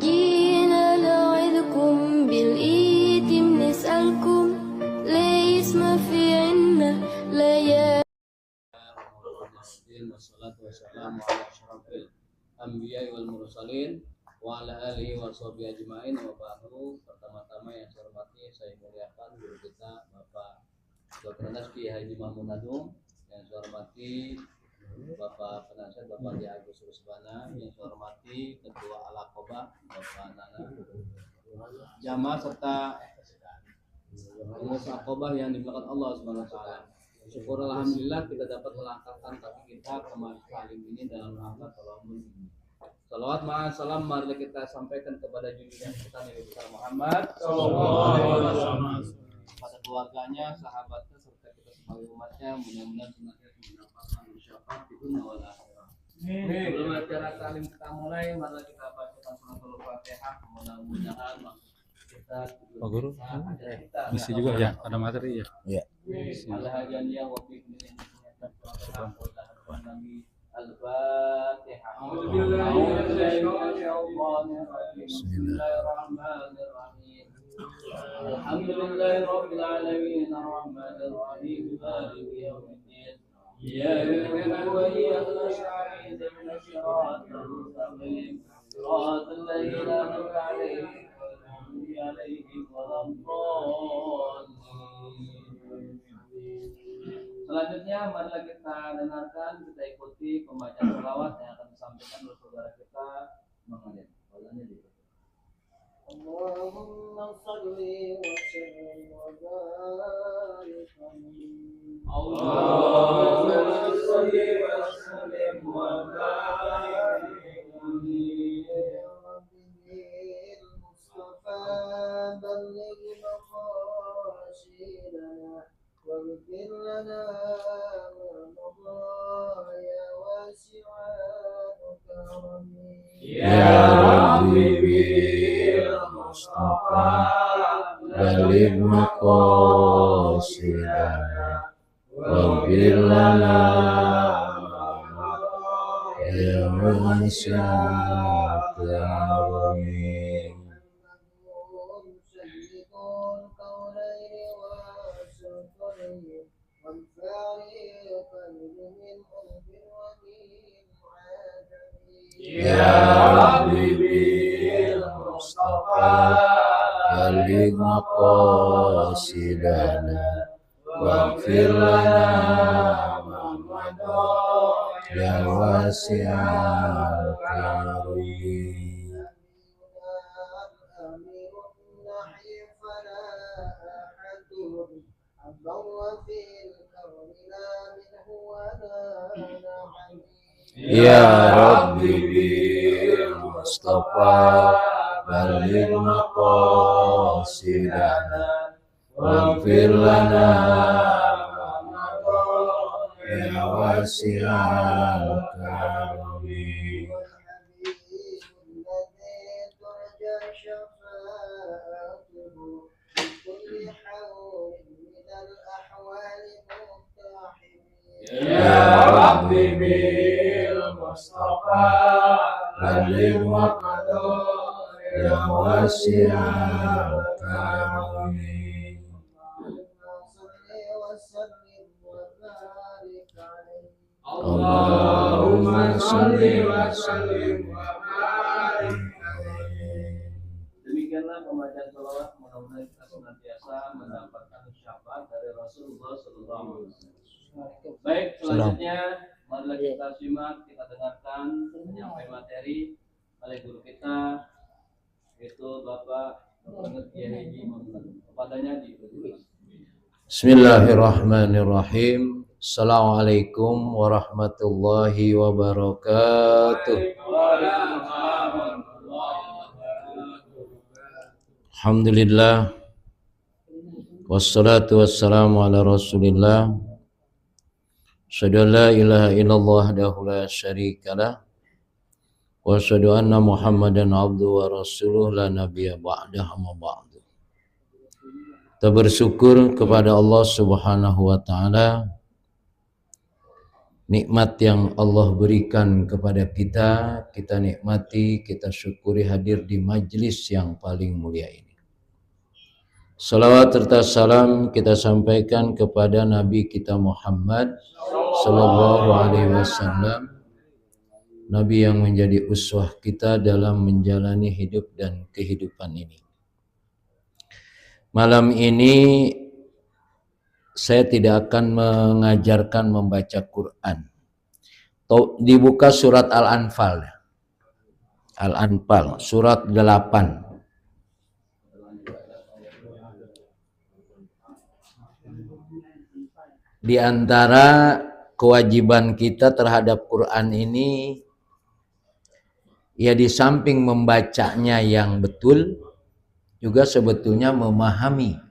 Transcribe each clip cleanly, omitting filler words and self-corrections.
جينا نعظكم بالإيتم نسألكم ليس ما في عنا ليالي. Wassalatu wassalamu ala asyrafil anbiya'i wal mursalin wa ala alihi wa sahbihi ajma'in wa ba'du. Pertama-tama yang saya hormati, saya muliakan guru kita Bapak Dr. Nazki Haji Mahmud Nadum. Yang saya hormati Bapak Penasihat Bapak Ki Agus Rusbana. Yang saya hormati Ketua Al-Aqobah Bapak Nana Jamaah serta pengurus Aqobah yang dimuliakan Allah Subhanahu wa taala. Syukur alhamdulillah kita dapat melangkahkan kaki kita ke majelis ini dalam rangka tolong ini. Salawat ma'as salam mari kita sampaikan kepada junjungan kita Nabi besar Muhammad sallallahu alaihi wasallam, pada keluarganya, sahabatnya serta kita sebagai umatnya, mudah-mudahan senantiasa mendapatkan syafaat di dunia wal akhirah. Sebelum acara salim kita mulai, mari kita bacakan suratul Fatihah. Mudah-mudahan kita Pak Guru, misi juga ya, ada materi ya. Iya. Al-Hajaniyah wa bi'idhnillah. Al-Fatihah. Bismillahirrahmanirrahim. Alhamdulillahirabbil alamin arrahmanir rahim maliki yaumiddin. Iyyaka na'budu wa iyyaka nasta'in ihdinas siratal mustaqim siratal ladzina an'amta 'alaihim Selanjutnya marilah kita dengarkan, kita ikuti pembacaan shalawat yang akan disampaikan oleh saudara kita mengalir. Allahumma shalli wa sallim wa barik alaihi. Allahumma shalli wa sallim wa barik alaihi. بلغ مقاصدنا واغفر لنا ما مضى يا واسع كرمك يا ربي بالمصطفى بلغ مقاصدنا واغفر لنا ما مضى يا واسع كرمك. Ya Rabbi bil Mustafa balik maqasidana waghfir lana ma madha ya wasi'al karim. Ya Rabbi bil Mustafa balik maqasidana waghfir lana ma madha ya wasi'al karim. Ya Rabbi bil Mustafa balik maqasidana ya wasi'al karim. Allahumma shalli wa sallim wa barik alaihi. Demikianlah pembacaan shalawat, mudah-mudahan kita senantiasa mendapatkan syafaat dari Rasulullah sallallahu alaihi wasallam. Baik, selanjutnya marilah kita simak, kita dengarkan penyampaian materi oleh guru kita, yaitu Bapak Dr. Haji Mahmud. Kepadanya dipersilakan. Bismillahirrahmanirrahim. Assalamualaikum warahmatullahi wabarakatuh. Alhamdulillah. Wassalatu wassalamu ala Rasulillah. Asyhadu an la ilaha illallah wahdahu la syarikalah wa asyhadu anna Muhammadan abduhu wa rasuluh la nabiyya ba'dahu amma ba'du. Kita bersyukur kepada Allah Subhanahu wa taala nikmat yang Allah berikan kepada kita, kita nikmati, kita syukuri hadir di majlis yang paling mulia ini. Salawat serta salam kita sampaikan kepada Nabi kita Muhammad Sallallahu Alaihi Wasallam, Nabi yang menjadi uswah kita dalam menjalani hidup dan kehidupan ini. Malam ini saya tidak akan mengajarkan membaca Quran. Dibuka surat Al-Anfal. Al-Anfal, surat 8. Di antara kewajiban kita terhadap Quran ini, ya di samping membacanya yang betul, juga sebetulnya memahami.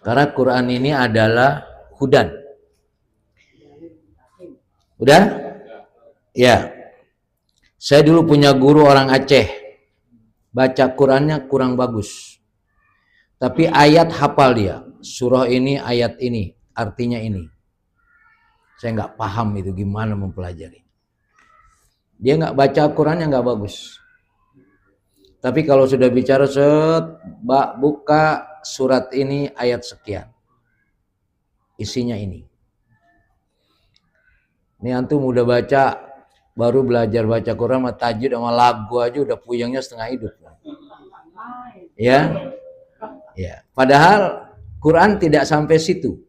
Karena Quran ini adalah hudan. Udah? Ya. Saya dulu punya guru orang Aceh. Baca Qurannya kurang bagus. Tapi ayat hafal dia. Surah ini, ayat ini, artinya ini. Saya nggak paham itu gimana mempelajari. Dia nggak baca Qurannya nggak bagus. Tapi kalau sudah bicara buka surat ini ayat sekian. Isinya ini. Ini antum udah baca, baru belajar baca Quran sama tajwid sama lagu aja udah puyengnya setengah hidup. Ya. Ya, padahal Quran tidak sampai situ.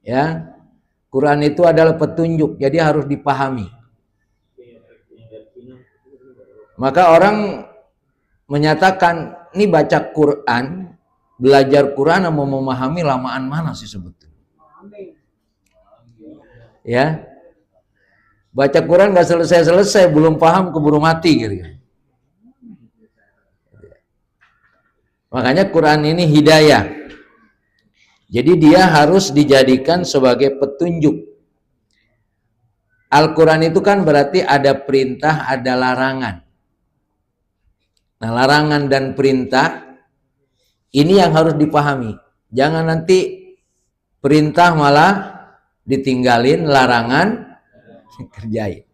Ya. Quran itu adalah petunjuk, jadi harus dipahami. Maka orang menyatakan, ini baca Quran, belajar Quran mau memahami lamaan mana sih sebetulnya? Ya, baca Quran nggak selesai-selesai, belum paham keburu mati gitu. Makanya Quran ini hidayah. Jadi dia harus dijadikan sebagai petunjuk. Al-Quran itu kan berarti ada perintah, ada larangan. Nah, larangan dan perintah ini yang harus dipahami. Jangan nanti perintah malah ditinggalin, larangan kerjain.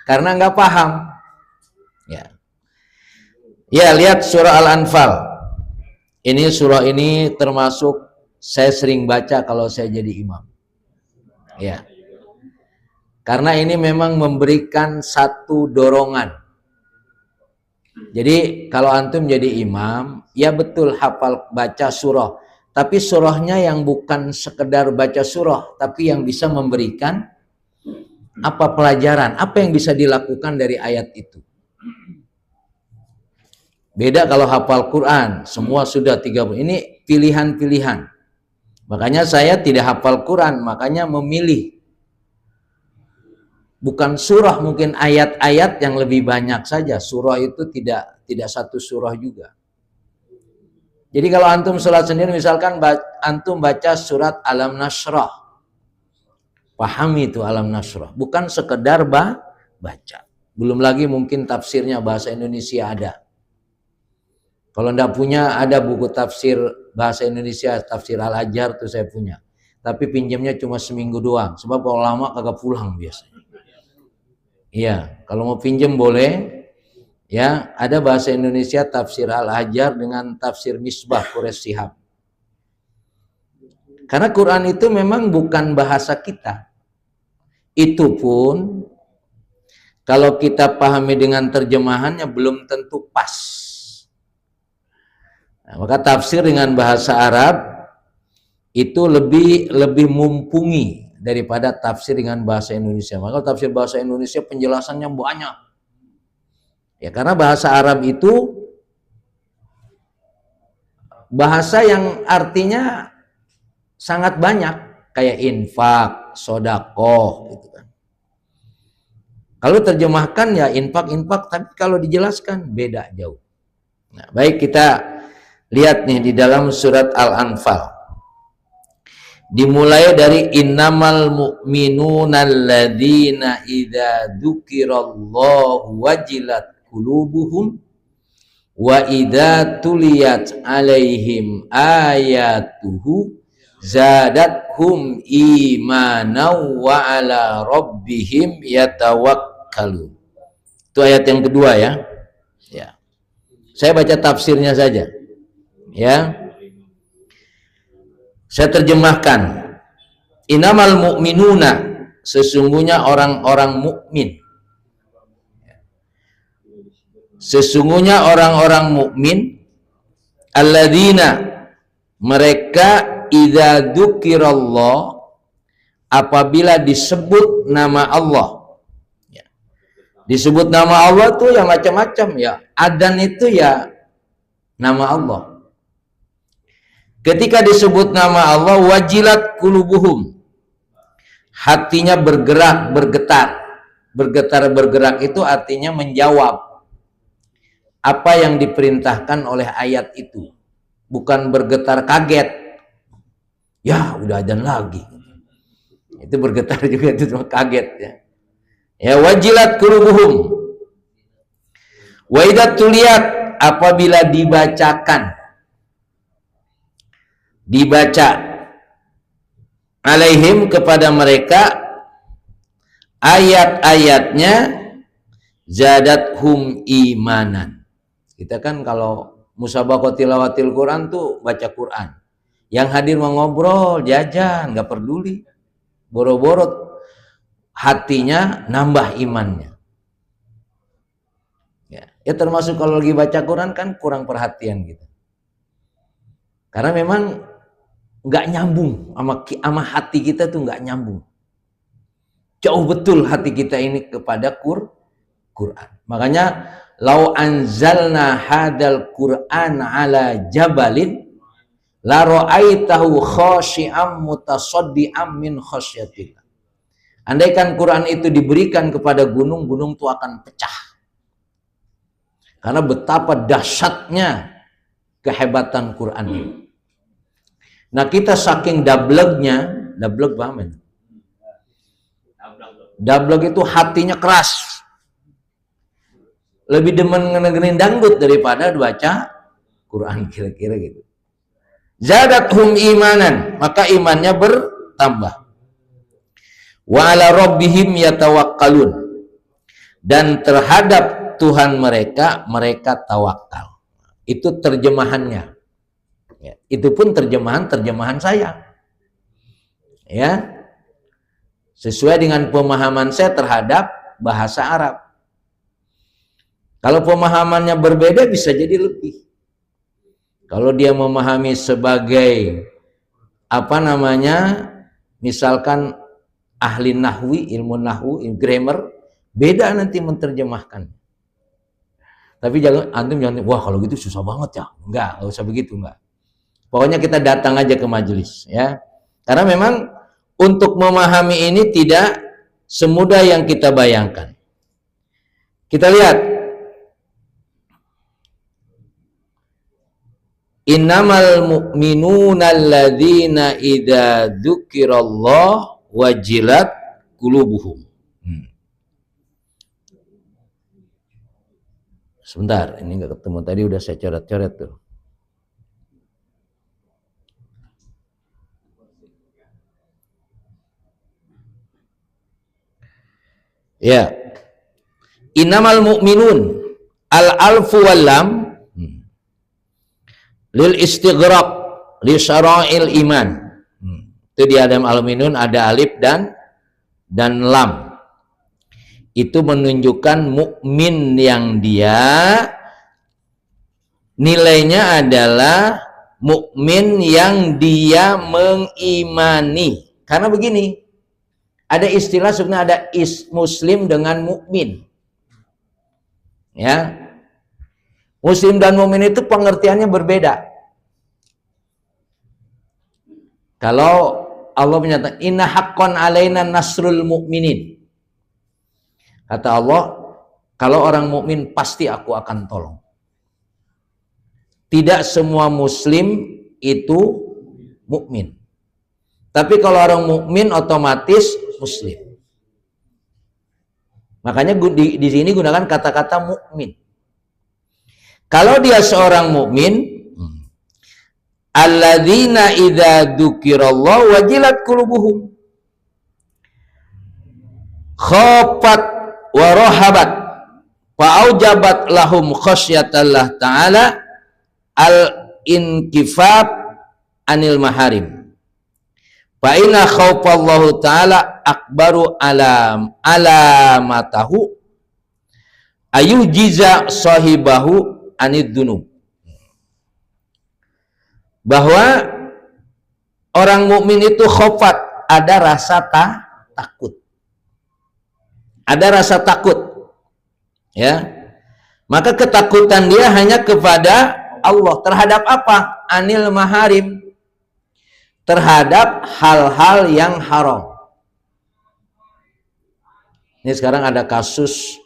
Karena nggak paham. Ya. Ya, lihat surah Al-Anfal. Ini surah ini termasuk saya sering baca kalau saya jadi imam. Ya. Karena ini memang memberikan satu dorongan. Jadi kalau antum jadi imam, ya betul hafal baca surah. Tapi surahnya yang bukan sekedar baca surah, tapi yang bisa memberikan apa pelajaran, apa yang bisa dilakukan dari ayat itu. Beda kalau hafal Quran, semua sudah 30. Ini pilihan-pilihan. Makanya saya tidak hafal Quran, makanya memilih. Bukan surah, mungkin ayat-ayat yang lebih banyak saja. Surah itu tidak satu surah juga. Jadi kalau antum sholat sendiri, misalkan antum baca surat Alam Nashrah, pahami itu Alam Nashrah, bukan sekedar baca. Belum lagi mungkin tafsirnya bahasa Indonesia ada. Kalau enggak punya, ada buku tafsir bahasa Indonesia, tafsir Al-Ajhar tuh saya punya. Tapi pinjamnya cuma seminggu doang, sebab kalau lama kagak pulang biasanya. Iya, kalau mau pinjam boleh. Ya, ada bahasa Indonesia tafsir Al-Ajhar dengan tafsir Misbah Quraish Shihab. Karena Quran itu memang bukan bahasa kita. Itu pun kalau kita pahami dengan terjemahannya belum tentu pas. Nah, maka tafsir dengan bahasa Arab itu lebih mumpuni daripada tafsir dengan bahasa Indonesia. Maka tafsir bahasa Indonesia penjelasannya banyak. Ya, karena bahasa Arab itu bahasa yang artinya sangat banyak, kayak infak, sodakoh gitu kan. Kalau terjemahkan ya infak, tapi kalau dijelaskan beda jauh. Nah, baik, kita lihat nih di dalam surat Al-Anfal. Dimulai dari innamal mu'minuna alladzina idza dzukirallahu wajilat qulubuhum wa idza tuliyat alaihim ayatuhu zadathum imanan wa ala rabbihim yatawakkalun. Itu ayat yang kedua ya. Ya. Saya baca tafsirnya saja. Ya. Saya terjemahkan. Innamal mu'minuna, sesungguhnya orang-orang mukmin. Sesungguhnya orang-orang mukmin alladzina, mereka idza dzukirallah, apabila disebut nama Allah. Ya. Disebut nama Allah tuh ya macam-macam ya. Adzan itu ya nama Allah. Ketika disebut nama Allah, wajilat qulubuhum, hatinya bergerak, bergetar. Bergetar-bergerak itu artinya menjawab apa yang diperintahkan oleh ayat itu. Bukan bergetar kaget. Ya, udah adzan lagi. Itu bergetar juga, itu cuma kaget ya. Ya, wajilat qulubuhum. Wa idza tuliyat, apabila dibacakan, dibaca alaihim, kepada mereka, ayat-ayatnya, zadathum imanan. Kita kan kalau musabaqah tilawatil Quran tuh baca Quran. Yang hadir mau ngobrol, jajan, nggak peduli. Boro-boro hatinya nambah imannya. Ya termasuk kalau lagi baca Quran kan kurang perhatian gitu. Karena memang nggak nyambung sama hati kita tuh, nggak nyambung. Jauh betul hati kita ini kepada Quran. Makanya lau anzalna hadal Qur'an ala jabalin la ra'aitahu khashi'am mutasaddiam min khasyatillah. Andaikan Quran itu diberikan kepada gunung, gunung itu akan pecah. Karena betapa dahsyatnya kehebatan Quran ini. Nah, kita saking dablegnya, dablek paham? Dablek itu hatinya keras. Lebih demen ngedengerin dangdut daripada baca Quran, kira-kira gitu. Zadathum imanan, maka imannya bertambah. Wa ala rabbihim yatawakkalun, dan terhadap Tuhan mereka, mereka tawakal. Itu terjemahannya. Ya, itu pun terjemahan saya. Ya. Sesuai dengan pemahaman saya terhadap bahasa Arab. Kalau pemahamannya berbeda bisa jadi lebih. Kalau dia memahami sebagai misalkan ahli nahwi, ilmu nahwu, grammar, beda nanti menerjemahkan. Tapi jangan wah kalau gitu susah banget ya. Enggak usah begitu, enggak. Pokoknya kita datang aja ke majelis ya. Karena memang untuk memahami ini tidak semudah yang kita bayangkan. Kita lihat. Innamal mu'minuna alladzina idza dzukirallah wajilat qulubuhum. Sebentar, ini enggak ketemu, tadi udah saya coret-coret tuh. Ya. Innamal mu'minun al-alfu wal lam lil istighraq li syara'il iman. Itu di Adam al-mu'minun ada alif dan lam. Itu menunjukkan mukmin yang dia nilainya adalah mukmin yang dia mengimani. Karena begini, ada istilah sebenarnya ada muslim dengan mukmin. Ya. Muslim dan mukmin itu pengertiannya berbeda. Kalau Allah menyatakan inna haqqan alaina nasrul mu'minin. Kata Allah, kalau orang mukmin pasti aku akan tolong. Tidak semua muslim itu mukmin. Tapi kalau orang mukmin otomatis muslim. Makanya di sini gunakan kata-kata mukmin. Kalau dia seorang mukmin, alladzina idza dzukirallahu wajilat qulubuhum khafat wa rahabat fa'aujabat lahum khasyatallah ta'ala al-inkifaf anil maharim fa inna khawfallahu ta'ala akbaru alamatahu ayujiza sahibahu anid dunub. Bahwa orang mukmin itu khofat, ada rasa takut, ada rasa takut, ya. Maka ketakutan dia hanya kepada Allah. Terhadap apa? Anil maharim, terhadap hal-hal yang haram. Ini sekarang ada kasus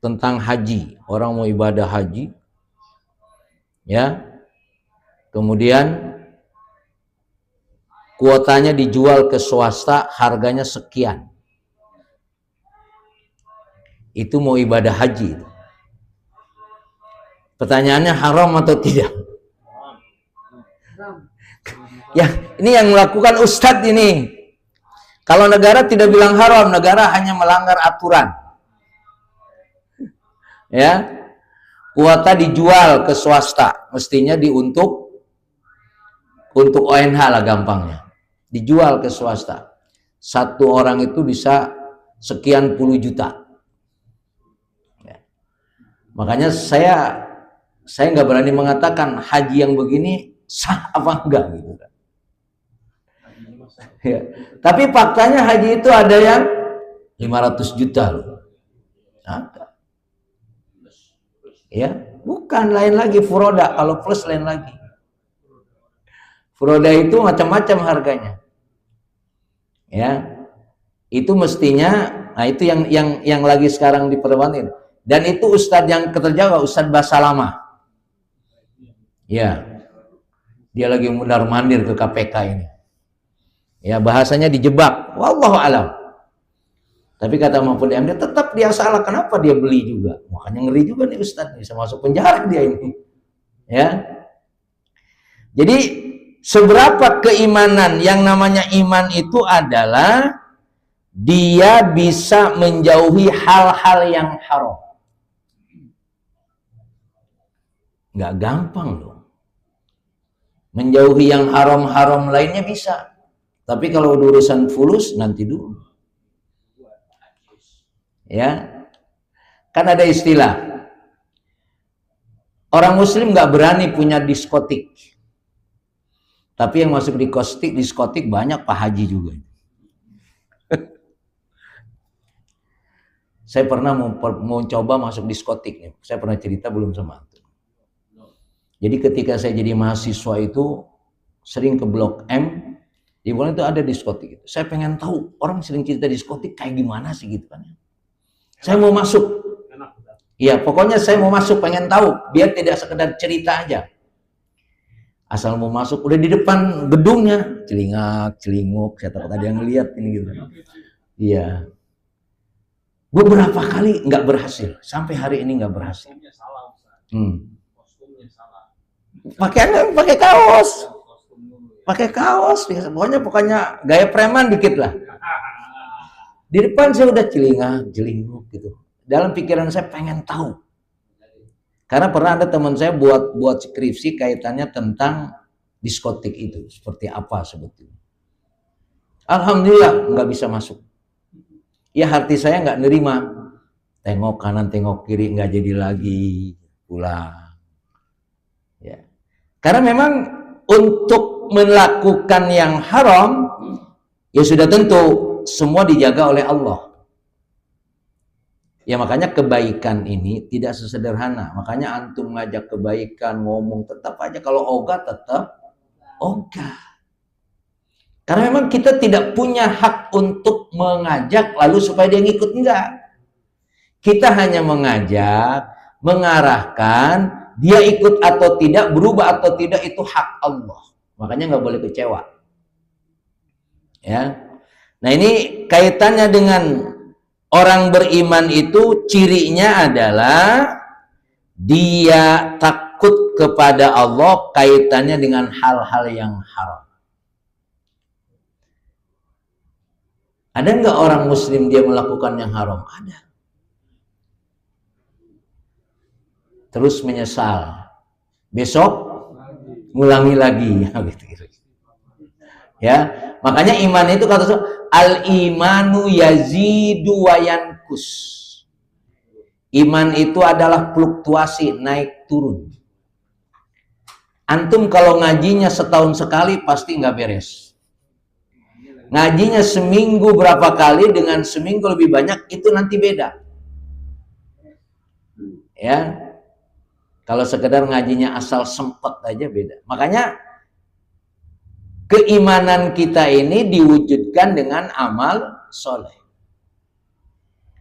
tentang haji, orang mau ibadah haji, ya, kemudian kuotanya dijual ke swasta, harganya sekian, itu mau ibadah haji. Pertanyaannya haram atau tidak? Ya, ini yang melakukan ustadz ini. Kalau negara tidak bilang haram, negara hanya melanggar aturan. Ya, kuota dijual ke swasta, mestinya untuk ONH lah gampangnya, dijual ke swasta. Satu orang itu bisa sekian puluh juta. Ya. Makanya saya nggak berani mengatakan haji yang begini sah apa enggak gitu kan. Ya. Tapi faktanya haji itu ada yang 500 juta loh. Ada. Ya, bukan, lain lagi furoda. Kalau plus lain lagi. Furoda itu macam-macam harganya. Ya, itu mestinya, nah itu yang lagi sekarang diperdebatkan. Dan itu ustadz yang terjaga, Ustadz Basalama. Ya, dia lagi mundar-mandir ke KPK ini. Ya, bahasanya dijebak. Wallahu alam. Tapi kata Mahfud MD tetap dia salah. Kenapa dia beli juga? Makanya ngeri juga nih Ustadz, bisa masuk penjara dia ini. Ya. Jadi seberapa keimanan, yang namanya iman itu adalah dia bisa menjauhi hal-hal yang haram. Nggak gampang loh. Menjauhi yang haram-haram lainnya bisa. Tapi kalau urusan fulus nanti dulu. Ya, kan ada istilah orang muslim nggak berani punya diskotik, tapi yang masuk diskotik banyak Pak Haji juga. Saya pernah mau coba masuk diskotik nih, saya pernah cerita belum sama itu. Jadi ketika saya jadi mahasiswa itu sering ke Blok M, di mana itu ada diskotik itu. Saya pengen tahu orang sering cerita diskotik kayak gimana sih gitu kan. Saya mau masuk. Iya, pokoknya saya mau masuk, pengen tahu, biar tidak sekedar cerita aja. Asal mau masuk, udah di depan gedungnya, celingak-celinguk, saya takut ada yang lihat ini gitu. Iya. Beberapa kali nggak berhasil, sampai hari ini nggak berhasil. Pakaiannya pakai kaos, pokoknya gaya preman dikit lah. Di depan saya udah celingak gitu. Dalam pikiran saya pengen tahu. Karena pernah ada teman saya buat skripsi kaitannya tentang diskotik itu. Seperti apa sebetulnya. Alhamdulillah nggak bisa masuk. Ya hati saya nggak nerima. Tengok kanan, tengok kiri, nggak jadi lagi. Pulang. Ya. Karena memang untuk melakukan yang haram, ya sudah tentu semua dijaga oleh Allah. Ya makanya kebaikan ini tidak sesederhana. Makanya antum ngajak kebaikan, ngomong tetap aja. Kalau ogah tetap ogah. Karena memang kita tidak punya hak untuk mengajak lalu supaya dia ngikut, enggak. Kita hanya mengajak, mengarahkan, dia ikut atau tidak, berubah atau tidak, itu hak Allah. Makanya nggak boleh kecewa. Ya. Nah ini kaitannya dengan orang beriman itu, cirinya adalah dia takut kepada Allah kaitannya dengan hal-hal yang haram. Ada nggak orang muslim dia melakukan yang haram? Ada. Terus menyesal. Besok ngulangi lagi. Ya, makanya iman itu kata al-imanu yazidu wa yankus. Iman itu adalah fluktuasi, naik turun. Antum kalau ngajinya setahun sekali pasti nggak beres. Ngajinya seminggu berapa kali dengan seminggu lebih banyak itu nanti beda. Ya, kalau sekedar ngajinya asal sempet aja beda. Makanya keimanan kita ini diwujudkan dengan amal soleh.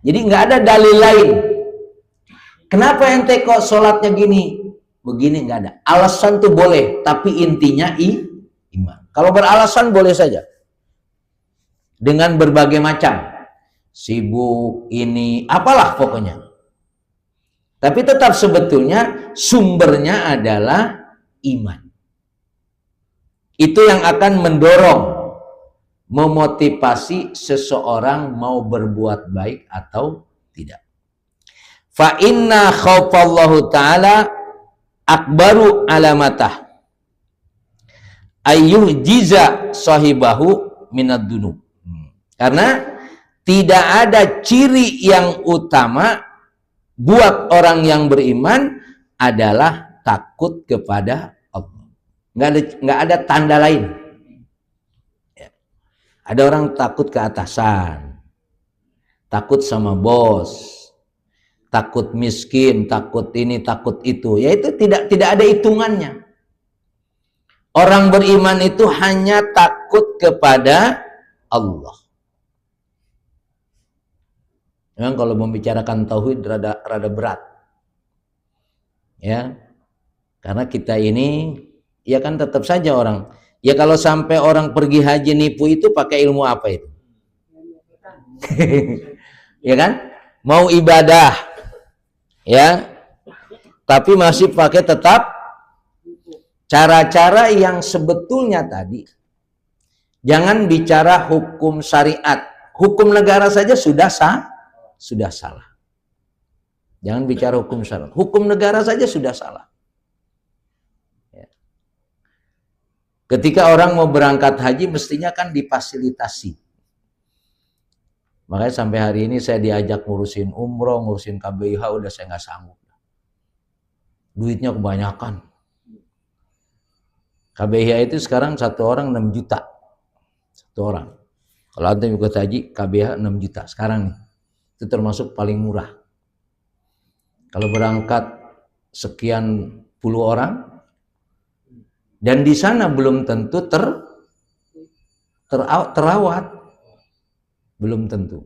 Jadi nggak ada dalil lain. Kenapa ente kok sholatnya gini? Begini, nggak ada. Alasan tuh boleh, tapi intinya iman. Kalau beralasan boleh saja. Dengan berbagai macam. Sibuk, ini, apalah pokoknya. Tapi tetap sebetulnya sumbernya adalah iman. Itu yang akan mendorong, memotivasi seseorang mau berbuat baik atau tidak. Fa inna khaufallahu ta'ala akbaru alamatah ayyuhjiza sahibahu minad dunub. Karena tidak ada ciri yang utama buat orang yang beriman adalah takut kepada Allah. Nggak ada tanda lain. Ya. Ada orang takut ke atasan, takut sama bos, takut miskin, takut ini, takut itu. Ya itu tidak ada hitungannya. Orang beriman itu hanya takut kepada Allah. Memang kalau membicarakan tauhid rada berat. Ya. Karena kita ini ya kan tetap saja orang. Ya kalau sampai orang pergi haji nipu itu pakai ilmu apa itu? Ya kan? Mau ibadah. Ya, tapi masih pakai tetap cara-cara yang sebetulnya tadi. Jangan bicara hukum syariat, hukum negara saja sudah salah. Jangan bicara hukum syariat, hukum negara saja sudah salah. Ya. Ketika orang mau berangkat haji mestinya kan difasilitasi. Makanya sampai hari ini saya diajak ngurusin umroh, ngurusin KBIH, udah saya nggak sanggup. Duitnya kebanyakan. KBIH itu sekarang satu orang 6 juta. Satu orang. Kalau antum ikut haji, KBIH 6 juta. Sekarang nih. Itu termasuk paling murah. Kalau berangkat sekian puluh orang, dan di sana belum tentu terawat. Belum tentu.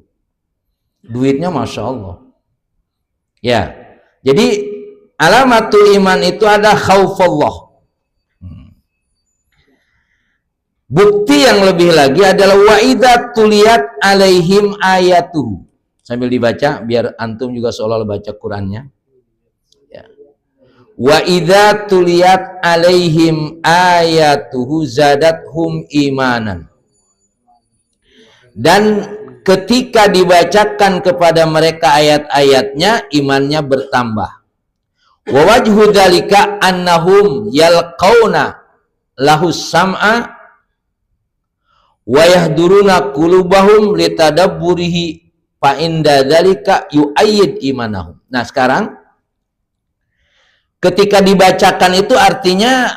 Duitnya Masya Allah. Ya. Jadi alamatul iman itu ada khaufullah. Bukti yang lebih lagi adalah wa idza tuliyat alaihim ayatuhu. Sambil dibaca biar antum juga seolah-olah baca Qur'annya. Ya. Wa idza tuliyat alaihim ayatuhu zadathum imanan. Dan ketika dibacakan kepada mereka ayat-ayatnya, imannya bertambah. Wa wajhu dzalika annahum yalqauna lahus sam'a wa yahduruna qulubahum litadabburihi fa inda dzalika yu'ayyid imanahum. Nah, sekarang ketika dibacakan itu artinya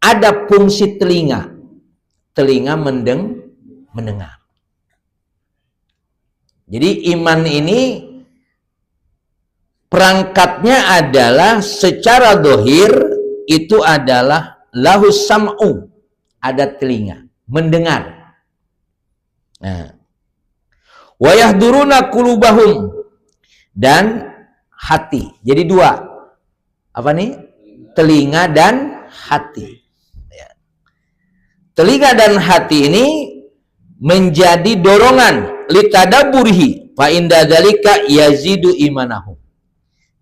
ada fungsi telinga. Telinga mendengar. Jadi iman ini perangkatnya adalah secara dohir itu adalah lahus sam'u, ada telinga, mendengar. Nah, wa yahduruna qulubahum, dan hati. Jadi dua. Apa nih? Telinga dan hati. Ya. Telinga dan hati ini menjadi dorongan litadabburihi fa inda dzalika yazidu imanahu.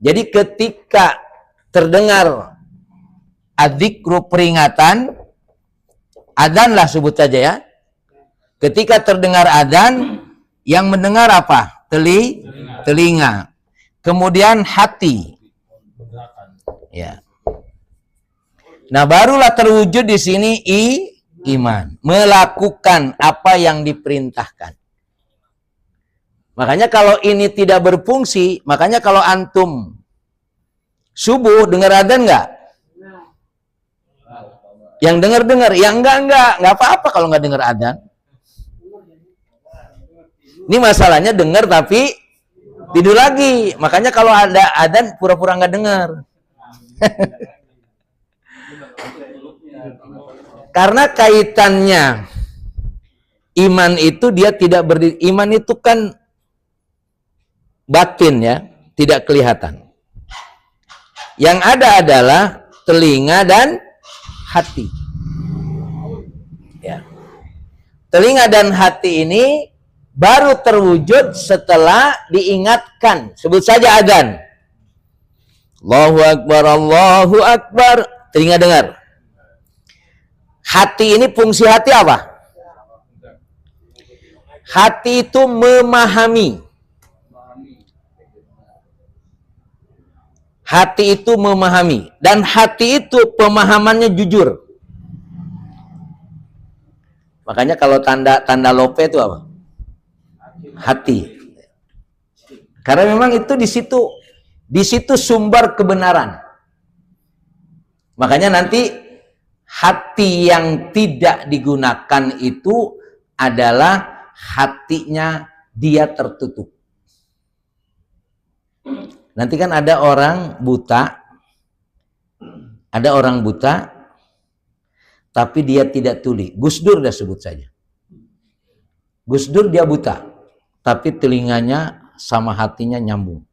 Jadi ketika terdengar adzikru peringatan, adzan lah sebut saja ya. Ketika terdengar adzan, yang mendengar apa? Telinga. Kemudian hati. Ya. Nah, barulah terwujud di sini iman, melakukan apa yang diperintahkan. Makanya kalau ini tidak berfungsi, makanya kalau antum subuh dengar adzan enggak? Yang dengar, yang enggak apa-apa kalau enggak dengar adzan. Ini masalahnya dengar tapi tidur lagi. Makanya kalau ada adzan pura-pura enggak dengar. Karena kaitannya iman itu dia tidak berdiri. Iman itu kan batin ya, tidak kelihatan. Yang ada adalah telinga dan hati. Ya. Telinga dan hati ini baru terwujud setelah diingatkan. Sebut saja adzan. Allahu Akbar, Allahu Akbar. Telinga dengar. Hati ini fungsi hati apa? Hati itu memahami. Hati itu memahami. Dan hati itu pemahamannya jujur. Makanya kalau tanda lope itu apa? Hati. Karena memang itu di situ sumber kebenaran. Makanya nanti hati yang tidak digunakan itu adalah hatinya dia tertutup. Nanti kan ada orang buta, tapi dia tidak tuli. Gus Dur dah sebut saja. Gus Dur dia buta, tapi telinganya sama hatinya nyambung.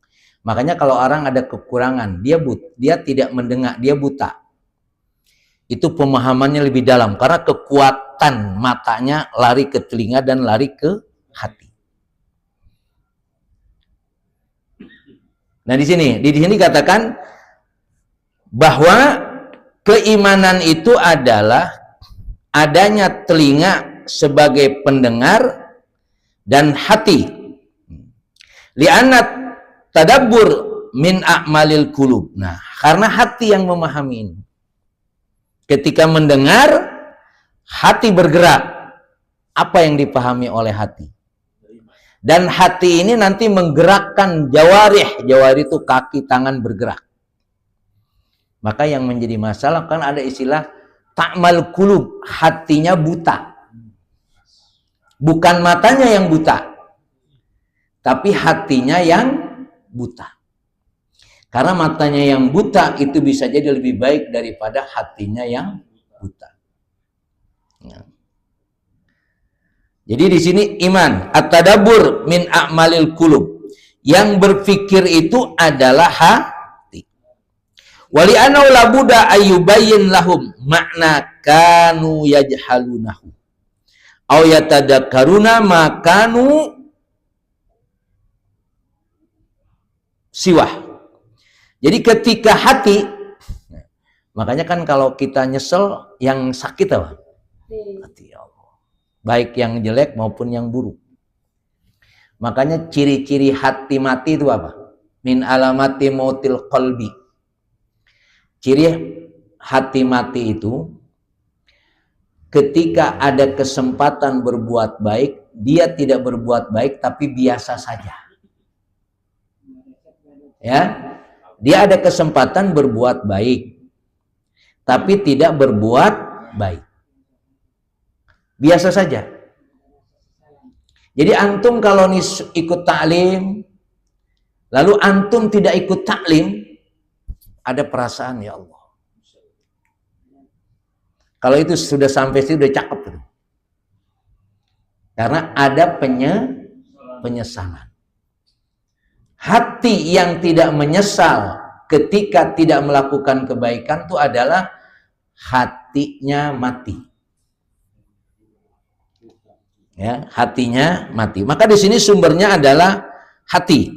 Makanya kalau orang ada kekurangan, dia tidak mendengar, dia buta. Itu pemahamannya lebih dalam karena kekuatan matanya lari ke telinga dan lari ke hati. Nah, di sini katakan bahwa keimanan itu adalah adanya telinga sebagai pendengar dan hati. Li'anat tadabbur min a'malil qulub. Nah, karena hati yang memahami ini. Ketika mendengar, hati bergerak. Apa yang dipahami oleh hati? Dan hati ini nanti menggerakkan jawarih. Jawarih itu kaki, tangan bergerak. Maka yang menjadi masalah kan ada istilah ta'mal qulub, hatinya buta. Bukan matanya yang buta, tapi hatinya yang buta. Karena matanya yang buta itu bisa jadi lebih baik daripada hatinya yang buta. Ya. Jadi di sini iman, at-tadabbur min a'malil qulub. Yang berpikir itu adalah hati. Wali anau labuda ayyubayyin lahum makna kanu yajhalunahu. Au yatadakkaruna ma kanu siwah. Jadi ketika hati, makanya kan kalau kita nyesel, yang sakit apa? Hati, ya Allah. Baik yang jelek maupun yang buruk. Makanya ciri-ciri hati mati itu apa? Min alamati mautil qalbi. Ciri hati mati itu, ketika ada kesempatan berbuat baik, dia tidak berbuat baik tapi biasa saja. Ya. Dia ada kesempatan berbuat baik, tapi tidak berbuat baik. Biasa saja. Jadi antum kalau ikut taklim, lalu antum tidak ikut taklim, ada perasaan, ya Allah. Kalau itu sudah sampai situ, sudah cakep. Karena ada penyesalan. Hati yang tidak menyesal ketika tidak melakukan kebaikan itu adalah hatinya mati. Ya, hatinya mati. Maka di sini sumbernya adalah hati.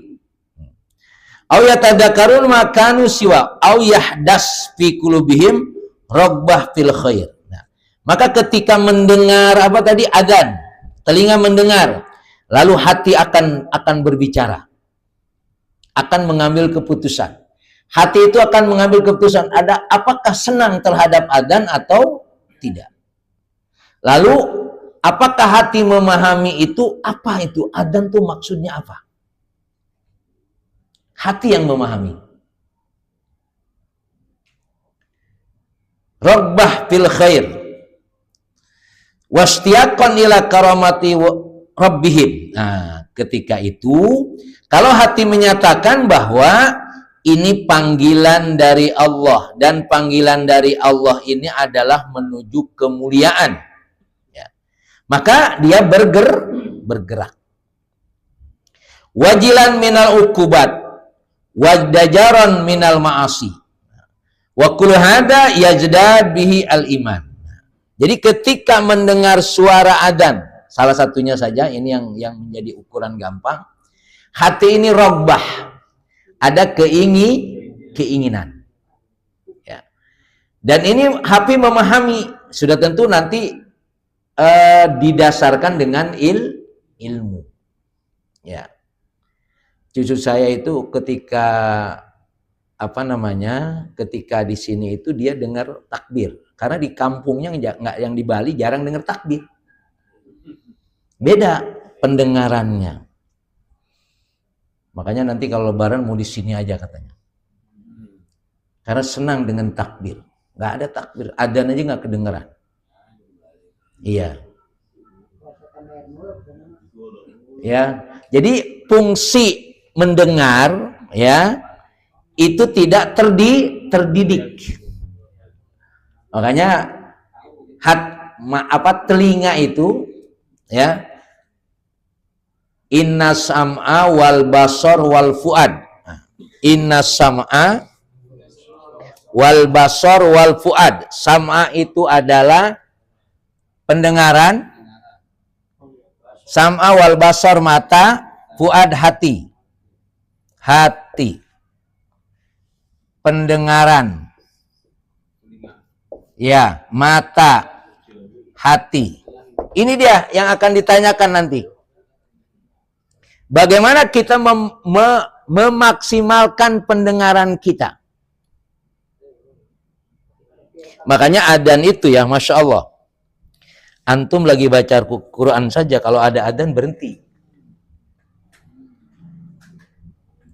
Au yatadakkarun makanu siwa au yahdas fi qulubihim raghbah fil khair. Nah, maka ketika mendengar apa tadi adzan, telinga mendengar, lalu hati akan berbicara. Akan mengambil keputusan. Hati itu akan mengambil keputusan apakah senang terhadap adzan atau tidak. Lalu apakah hati memahami itu apa itu adzan tuh maksudnya apa? Hati yang memahami. Raghbah fil khair. Wastiyaqan ila karamati rabbihim. Nah, ketika itu kalau hati menyatakan bahwa ini panggilan dari Allah dan panggilan dari Allah ini adalah menuju kemuliaan, ya, maka dia bergerak. Wajilan minal ukubat wadajaran minal ma'asi wa kullu hada yazdad bihi al iman. Jadi ketika mendengar suara adzan, salah satunya saja ini yang menjadi ukuran gampang, hati ini raghbah, ada keinginan, ya. Dan ini hati memahami, sudah tentu nanti didasarkan dengan ilmu, ya. Cucu saya itu ketika ketika di sini itu dia dengar takbir, karena di kampungnya nggak, yang di Bali jarang dengar takbir, beda pendengarannya. Makanya nanti kalau lebaran mau di sini aja katanya, karena senang dengan takbir. Nggak ada takbir, adzan aja nggak kedengeran. Iya, ya. Jadi fungsi mendengar, ya, itu tidak terdidik. Makanya telinga itu, ya, inna sam'a wal basar wal fuad. Inna sam'a wal basar wal fuad. Sam'a itu adalah pendengaran, sam'a wal basar mata, fuad hati. Pendengaran, ya, mata, hati. Ini dia yang akan ditanyakan nanti. Bagaimana kita memaksimalkan pendengaran kita? Makanya adzan itu ya, Masya Allah. Antum lagi baca Quran saja, kalau ada adzan berhenti.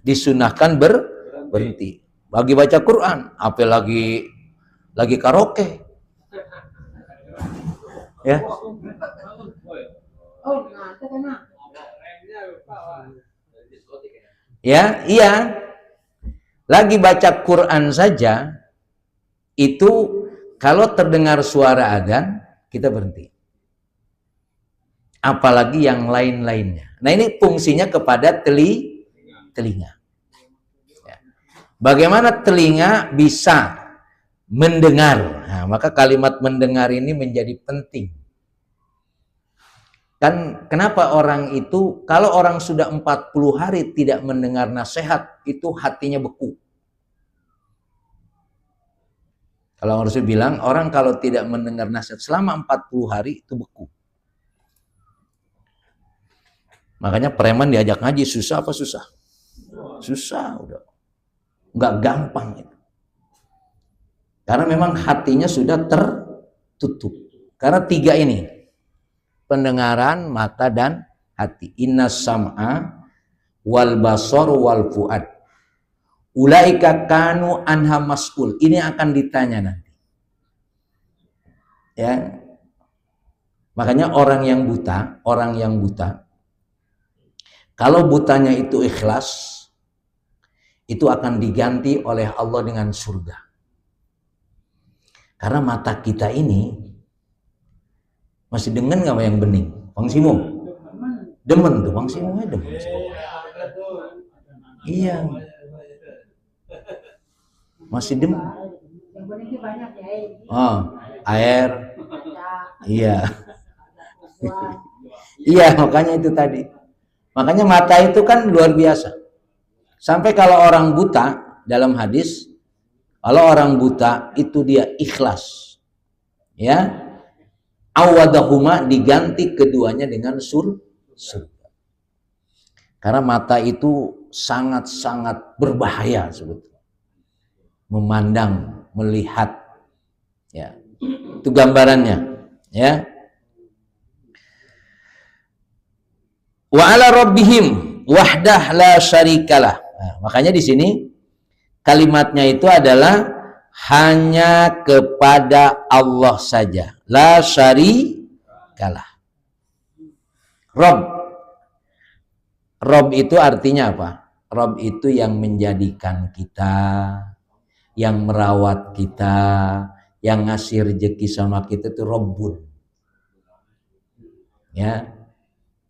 Disunahkan berhenti. Lagi baca Quran, apalagi lagi karaoke. Ya. Ya, iya. Lagi baca Quran saja itu kalau terdengar suara adzan kita berhenti. Apalagi yang lain-lainnya. Nah, ini fungsinya kepada telinga. Ya. Bagaimana telinga bisa mendengar? Nah, maka kalimat mendengar ini menjadi penting. Kan kenapa orang itu, kalau orang sudah 40 hari tidak mendengar nasihat, itu hatinya beku. Kalau Rasul bilang, orang kalau tidak mendengar nasihat selama 40 hari itu beku. Makanya preman diajak ngaji, susah apa susah? Susah, udah. Nggak gampang itu. Karena memang hatinya sudah tertutup. Karena 3 ini, pendengaran, mata, dan hati. Inna sam'a wal basar wal fuad. Ulaika kanu anha mas'ul. Ini akan ditanya nanti. Ya. Makanya orang yang buta, kalau butanya itu ikhlas, itu akan diganti oleh Allah dengan surga. Karena mata kita ini masih demen nggak yang bening? Bang Simo? Demen tuh, Bang Simo demen. Iya. Masih demen. Oh, air. Iya. Iya, makanya itu tadi. Makanya mata itu kan luar biasa. Sampai kalau orang buta dalam hadis, kalau orang buta itu dia ikhlas, ya, awadahuma diganti keduanya dengan surga. Karena mata itu sangat-sangat berbahaya sebetulnya. Memandang, melihat, ya, itu gambarannya, ya. Wa ala rabbihim wahdah la syarikalah. Nah, makanya di sini kalimatnya itu adalah hanya kepada Allah saja. La syarikalah. Rob itu artinya apa? Rob itu yang menjadikan kita, yang merawat kita, yang ngasih rezeki sama kita itu Robbun. Ya.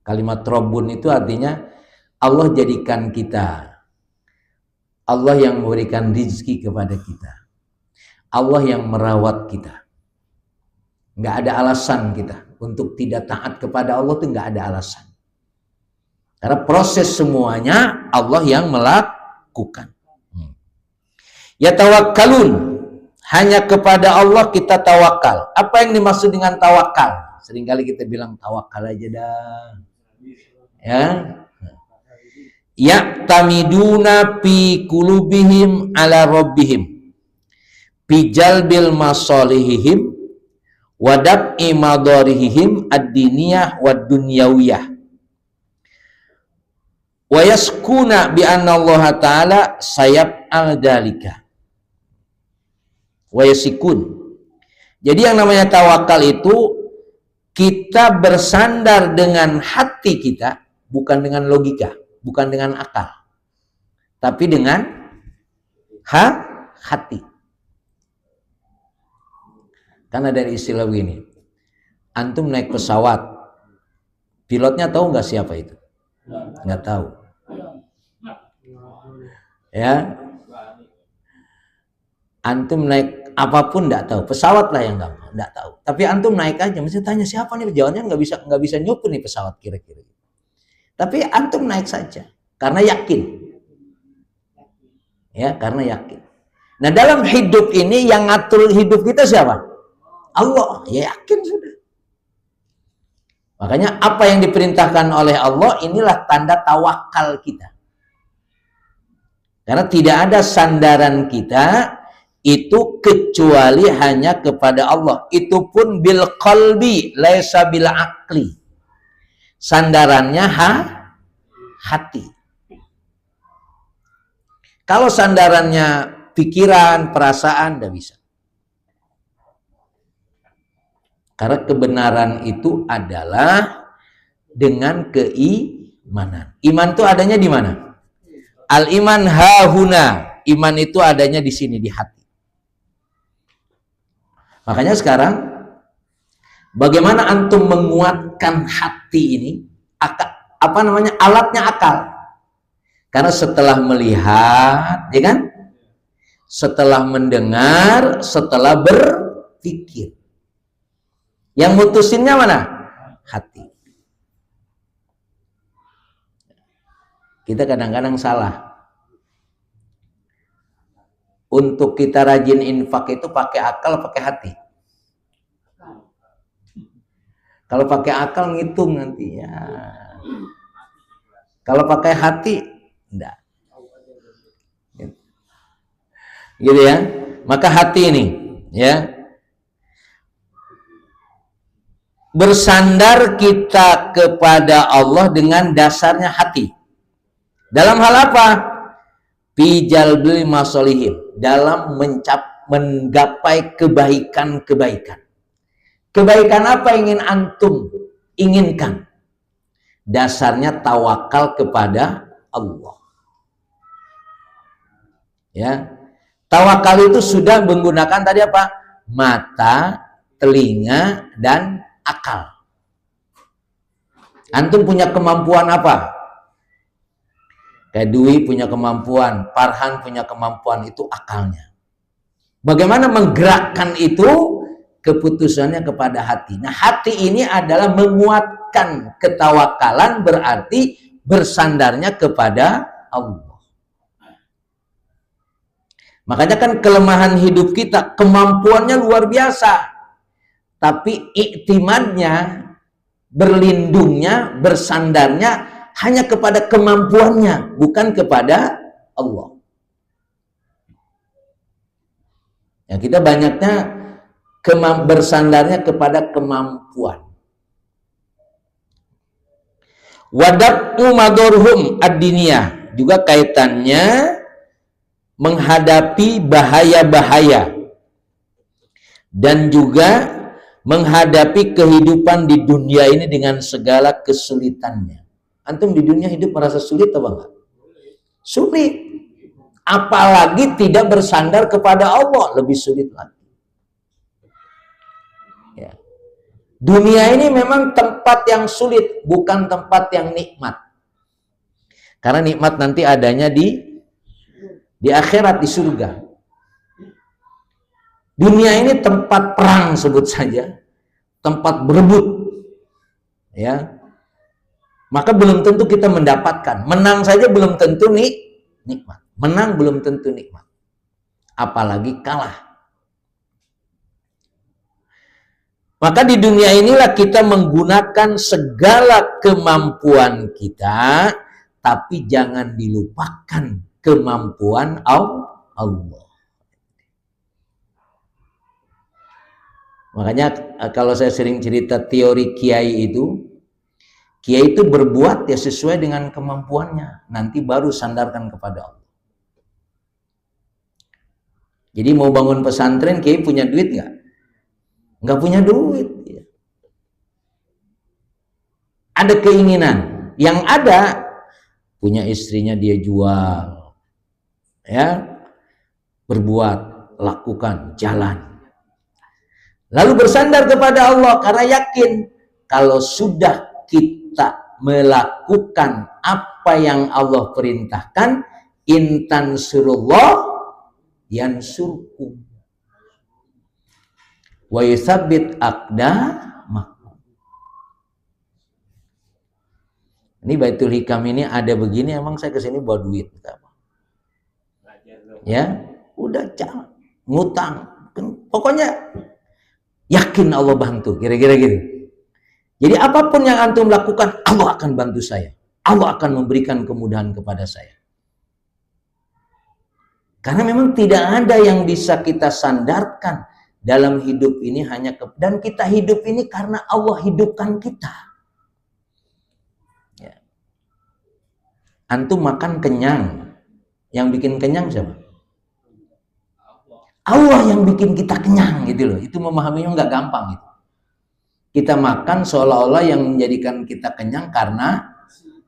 Kalimat Robbun itu artinya Allah jadikan kita. Allah yang memberikan rezeki kepada kita. Allah yang merawat kita. Nggak ada alasan kita untuk tidak taat kepada Allah, itu nggak ada alasan. Karena proses semuanya Allah yang melakukan. Ya tawakkalun, hanya kepada Allah kita tawakal. Apa yang dimaksud dengan tawakal? Seringkali kita bilang tawakal aja dah. Ya. Ya'tamiduna fi qulubihim ala rabbihim bi jalbil masalihihim wa dab'i madarihim ad-diniyah wad dunyawiyah wa yaskuna bi anna Allah taala sayaf'al dzalika wa yasikun. Jadi yang namanya tawakal itu kita bersandar dengan hati kita, bukan dengan logika, bukan dengan akal, tapi dengan hati. Karena dari istilah begini, antum naik pesawat, pilotnya tahu nggak siapa itu? Nggak tahu. Ya, antum naik apapun nggak tahu, pesawat lah yang nggak tahu. Tapi antum naik aja, mesti tanya siapa nih, jawabannya nggak bisa nyukur nih pesawat kira-kira. Tapi antum naik saja karena yakin, ya, karena yakin. Nah dalam hidup ini yang ngatur hidup kita siapa? Allah, ya yakin sudah. Makanya apa yang diperintahkan oleh Allah inilah tanda tawakal kita. Karena tidak ada sandaran kita itu kecuali hanya kepada Allah. Itu pun bil qalbi, laisa bil aqli. Sandarannya hati. Kalau sandarannya pikiran, perasaan, tidak bisa. Karena kebenaran itu adalah dengan keimanan. Iman itu adanya di mana? Al-iman hahuna. Iman itu adanya di sini, di hati. Makanya sekarang bagaimana antum menguatkan hati ini? Apa namanya? Alatnya akal. Karena setelah melihat, ya kan? Setelah mendengar, setelah berpikir. Yang mutusinnya mana? Hati. Kita kadang-kadang salah. Untuk kita rajin infak itu pakai akal, pakai hati. Kalau pakai akal ngitung nanti ya. Kalau pakai hati enggak. Gitu ya. Maka hati ini ya. Bersandar kita kepada Allah dengan dasarnya hati. Dalam hal apa? Bijalbil masolihim, dalam menggapai kebaikan-kebaikan. Kebaikan apa yang ingin antum inginkan? Dasarnya tawakal kepada Allah. Ya. Tawakal itu sudah menggunakan tadi apa? Mata, telinga, dan akal. Antum punya kemampuan apa? Kayak Dwi punya kemampuan, Farhan punya kemampuan, itu akalnya. Bagaimana menggerakkan itu? Keputusannya kepada hati. Nah, hati ini adalah menguatkan ketawakalan, berarti bersandarnya kepada Allah. Makanya kan kelemahan hidup kita, kemampuannya luar biasa. Tapi iktimadnya, berlindungnya, bersandarnya hanya kepada kemampuannya, bukan kepada Allah. Ya, kita banyaknya bersandarnya kepada kemampuan. Wadab'u madorhum ad-diniyah, juga kaitannya menghadapi bahaya-bahaya dan juga menghadapi kehidupan di dunia ini dengan segala kesulitannya. Antum di dunia hidup merasa sulit apa enggak? Sulit. Apalagi tidak bersandar kepada Allah, lebih sulit lagi. Ya. Dunia ini memang tempat yang sulit, bukan tempat yang nikmat. Karena nikmat nanti adanya di akhirat, di surga. Dunia ini tempat perang, sebut saja, tempat berebut, ya. Maka belum tentu kita mendapatkan. Menang saja belum tentu nikmat. Menang belum tentu nikmat. Apalagi kalah. Maka di dunia inilah kita menggunakan segala kemampuan kita, tapi jangan dilupakan kemampuan Allah. Makanya kalau saya sering cerita teori kiai itu berbuat ya sesuai dengan kemampuannya, nanti baru sandarkan kepada Allah. Jadi mau bangun pesantren, kiai punya duit nggak? Nggak punya duit. Ada keinginan, yang ada punya istrinya dia jual, ya, berbuat, lakukan, jalan. Lalu bersandar kepada Allah karena yakin kalau sudah kita melakukan apa yang Allah perintahkan, intan surullah yansurkum wa yutsabbit aqdamakum. Ini Baitul Hikam ini ada begini, emang saya kesini buat duit, ya udah jangan ngutang, pokoknya yakin Allah bantu, kira-kira gitu. Jadi apapun yang antum lakukan, Allah akan bantu saya, Allah akan memberikan kemudahan kepada saya. Karena memang tidak ada yang bisa kita sandarkan dalam hidup ini dan kita hidup ini karena Allah hidupkan kita. Ya. Antum makan kenyang, yang bikin kenyang siapa? Allah yang bikin kita kenyang gitu loh. Itu memahaminya nggak gampang gitu. Kita makan seolah-olah yang menjadikan kita kenyang karena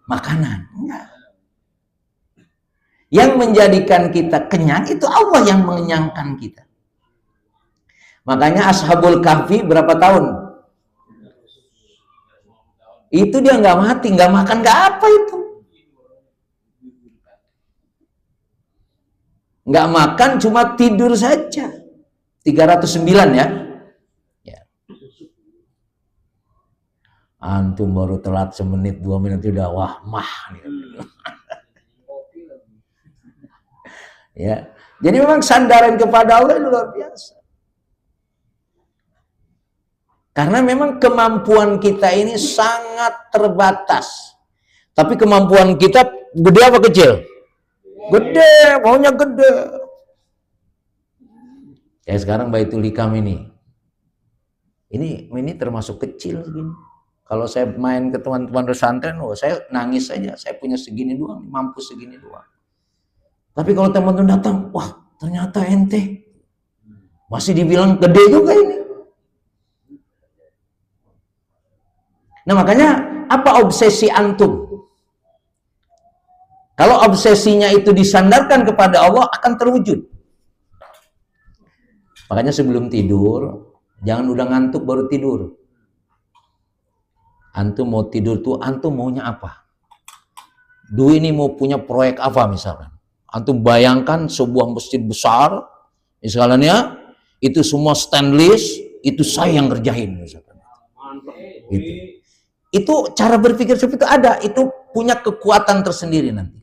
makanan. Enggak. Yang menjadikan kita kenyang itu Allah yang mengenyangkan kita. Makanya Ashabul Kahfi berapa tahun? Itu dia nggak mati, nggak makan, nggak apa itu. Nggak makan, cuma tidur saja. 309 ya. Antum baru telat semenit 2 menit udah wah mah. Ya. Jadi memang sandaran kepada Allah itu luar biasa. Karena memang kemampuan kita ini sangat terbatas. Tapi kemampuan kita gede apa kecil? Gede, maunya gede. Ya sekarang Baitul Hikam ini termasuk kecil segini. Kalau saya main ke teman-teman pesantren, saya nangis saja. Saya punya segini doang, mampu segini doang. Tapi kalau teman-teman datang, wah ternyata ente masih dibilang gede juga ini. Nah makanya apa obsesi antum? Kalau obsesinya itu disandarkan kepada Allah akan terwujud. Makanya sebelum tidur, jangan udah ngantuk baru tidur. Antum mau tidur tuh, antum maunya apa? Dulu ini mau punya proyek apa misalkan? Antum bayangkan sebuah masjid besar, misalnya itu semua stainless, itu saya yang ngerjain misalkan. Itu cara berpikir seperti itu ada, itu punya kekuatan tersendiri nanti.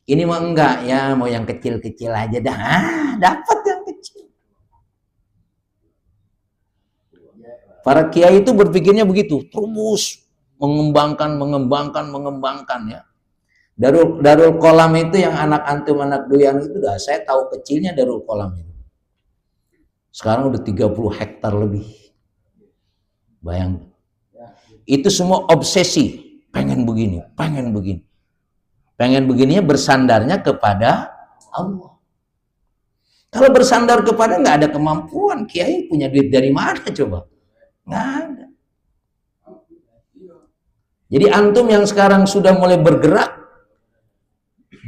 Ini mah enggak ya, mau yang kecil-kecil aja dah. Dapat yang kecil. Para kiai itu berpikirnya begitu, terus mengembangkan ya. Darul Kolam itu yang anak antum anak doyan itu dah saya tahu kecilnya Darul Kolam itu. Sekarang udah 30 hektar lebih. Bayang. Itu semua obsesi, pengen begini. Pengen begininya bersandarnya kepada Allah. Kalau bersandar kepada nggak ada kemampuan, kiai punya duit dari mana coba? Nggak ada. Jadi antum yang sekarang sudah mulai bergerak,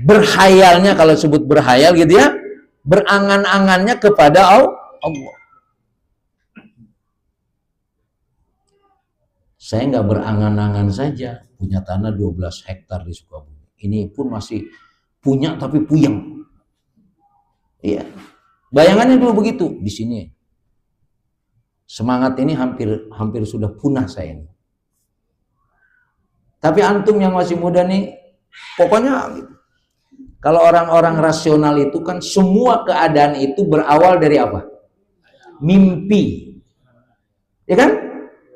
berhayalnya, kalau sebut berhayal gitu ya, berangan-angannya kepada Allah. Saya nggak berangan-angan saja, punya tanah 12 hektar di Sukabumi. Ini pun masih punya tapi puyeng. Iya. Bayangannya dulu begitu di sini. Semangat ini hampir sudah punah saya ini. Tapi antum yang masih muda nih, pokoknya gitu. Kalau orang-orang rasional itu kan semua keadaan itu berawal dari apa? Mimpi. Ya kan?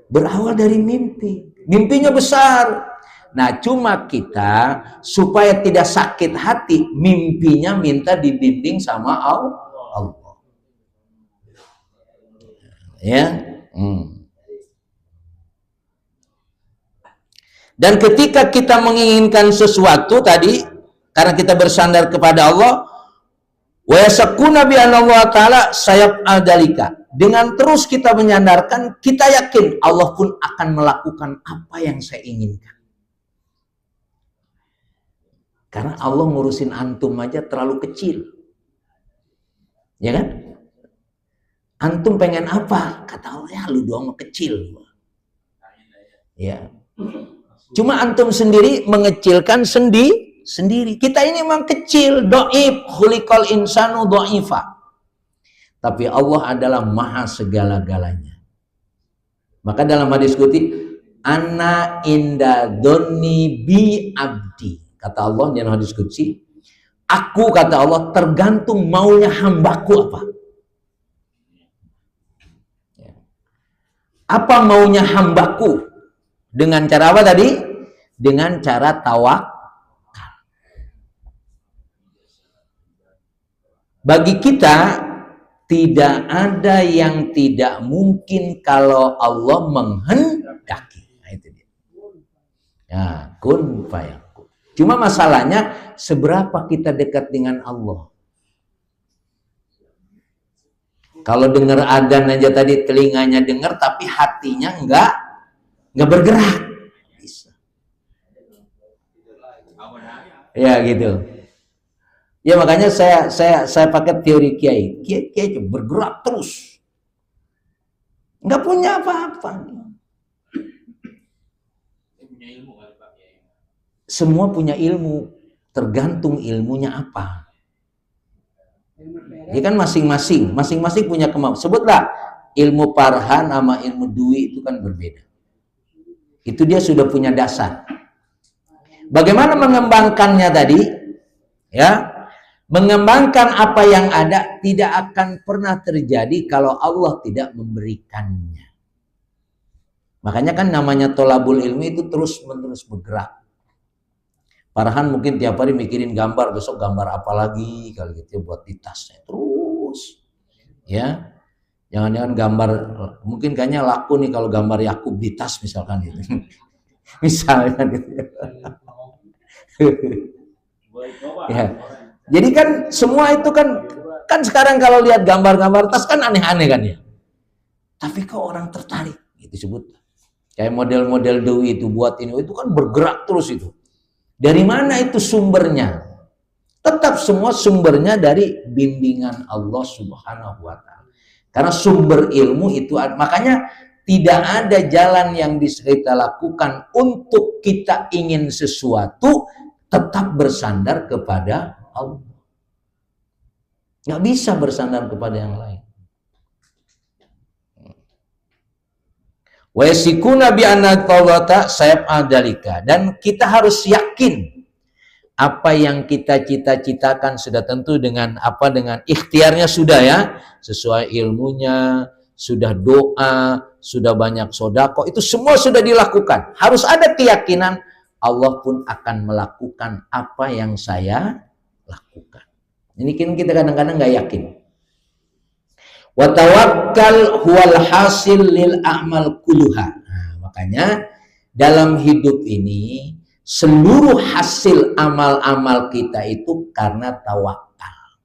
Berawal dari mimpi. Mimpinya besar. Nah, cuma kita supaya tidak sakit hati, mimpinya minta dibimbing sama Allah. Ya. Dan ketika kita menginginkan sesuatu tadi, karena kita bersandar kepada Allah, wa yasakuna bi Allah taala sayab adalika. Dengan terus kita menyandarkan, kita yakin Allah pun akan melakukan apa yang saya inginkan. Karena Allah ngurusin antum aja terlalu kecil. Ya kan? Antum pengen apa? Kata Allah, ya lu doang kecil. Ya. Cuma antum sendiri mengecilkan sendiri. Kita ini memang kecil, dhaif, khuliqal insanu dhaifa. Tapi Allah adalah maha segala-galanya. Maka dalam hadis qudsi, ana inda dzonni bi abdi. Kata Allah dalam hadis qudsi, aku, kata Allah, tergantung maunya hambaku apa. Apa maunya hambaku? Dengan cara apa tadi? Dengan cara tawakal. Bagi kita tidak ada yang tidak mungkin kalau Allah menghendaki. Nah, itu dia. Ya, kun fayakun. Cuma masalahnya seberapa kita dekat dengan Allah. Kalau dengar adzan aja tadi telinganya dengar tapi hatinya enggak bergerak. Bisa. Ya gitu. Ya makanya saya pakai teori kiai. Kiai bergerak terus. Enggak punya apa-apa. Semua punya ilmu, tergantung ilmunya apa. Dia kan masing-masing punya kemampuan. Sebutlah ilmu Farhan sama ilmu Dwi itu kan berbeda. Itu dia sudah punya dasar. Bagaimana mengembangkannya tadi? Ya, mengembangkan apa yang ada tidak akan pernah terjadi kalau Allah tidak memberikannya. Makanya kan namanya tolabul ilmi itu terus-menerus bergerak. Farhan mungkin tiap hari mikirin gambar, besok gambar apa lagi kalau gitu buat di tasnya terus. Ya. Jangan-jangan gambar, mungkin kayaknya laku nih kalau gambar Yakub di tas misalkan gitu. Misalnya gitu. Ya. Jadi kan semua itu kan sekarang kalau lihat gambar-gambar tas kan aneh-aneh kan ya. Tapi kok orang tertarik gitu disebut. Kayak model-model Dewi itu buat ini itu kan bergerak terus itu. Dari mana itu sumbernya? Tetap semua sumbernya dari bimbingan Allah Subhanahu wa taala. Karena sumber ilmu itu, makanya tidak ada jalan yang bisa kita lakukan untuk kita ingin sesuatu tetap bersandar kepada Allah. Nggak bisa bersandar kepada yang lain. Wa yasikuna bi anna tawata sayab adalika, dan kita harus yakin Apa yang kita cita-citakan sudah tentu dengan dengan ikhtiarnya sudah ya, sesuai ilmunya, sudah doa, sudah banyak sodako, itu semua sudah dilakukan. Harus ada keyakinan Allah pun akan melakukan apa yang saya lakukan. Ini kita kadang-kadang nggak yakin. Wa tawakkal huwal hasil lil a'mal kulluha. Nah, makanya dalam hidup ini seluruh hasil amal-amal kita itu karena tawakal.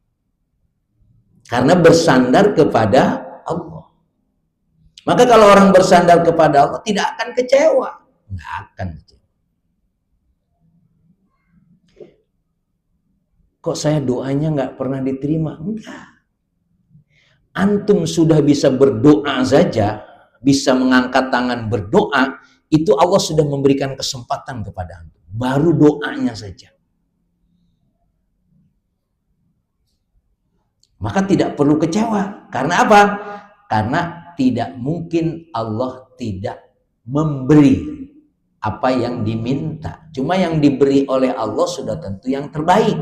Karena bersandar kepada Allah. Maka kalau orang bersandar kepada Allah tidak akan kecewa. Nggak akan kecewa. Kok saya doanya nggak pernah diterima? Enggak. Antum sudah bisa berdoa saja, bisa mengangkat tangan berdoa, itu Allah sudah memberikan kesempatan kepada antum. Baru doanya saja. Maka tidak perlu kecewa. Karena apa? Karena tidak mungkin Allah tidak memberi apa yang diminta. Cuma yang diberi oleh Allah sudah tentu yang terbaik.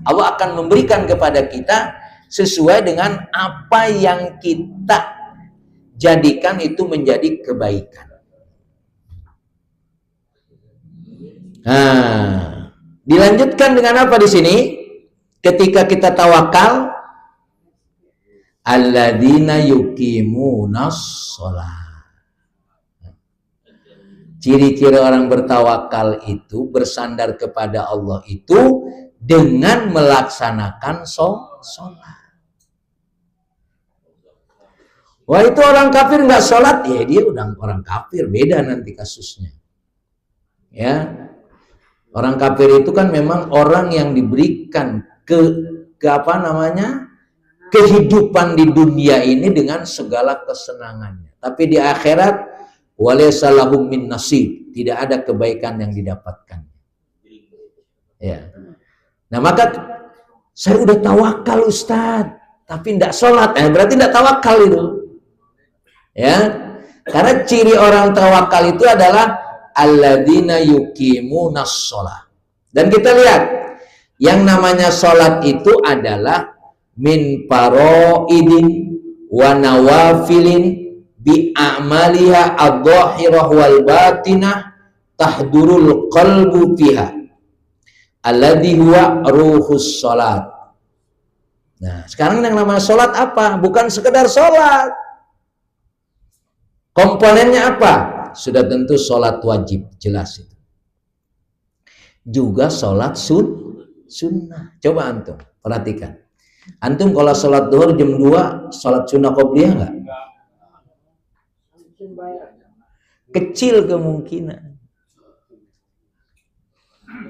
Allah akan memberikan kepada kita sesuai dengan apa yang kita jadikan itu menjadi kebaikan. Nah, dilanjutkan dengan apa di sini? Ketika kita tawakal, alladzina yuqimunas shalah. Ciri-ciri orang bertawakal itu bersandar kepada Allah itu dengan melaksanakan sholat. Wah, itu orang kafir nggak sholat, ya dia udah orang kafir, beda nanti kasusnya. Ya, orang kafir itu kan memang orang yang diberikan kehidupan di dunia ini dengan segala kesenangannya. Tapi di akhirat walaysa lahum min nasib, tidak ada kebaikan yang didapatkan. Ya. Nah, maka saya udah tawakal Ustaz, tapi tidak sholat, berarti tidak tawakal itu. Ya, karena ciri orang tawakal itu adalah alladzina yuqimunas shalah. Dan kita lihat, yang namanya sholat itu adalah min faraidin wa nawafilin bi a'maliha adh-dhahirah wal batinah tahdurul qalbu fiha alladhi huwa ruhus sholat. Nah, sekarang yang namanya sholat apa? Bukan sekedar sholat. Komponennya apa? Sudah tentu sholat wajib, jelas itu. Juga sholat sunnah. Coba antum perhatikan. Antum kalau sholat duhur jam 2, sholat sunnah qobliyah enggak? Kecil kemungkinan.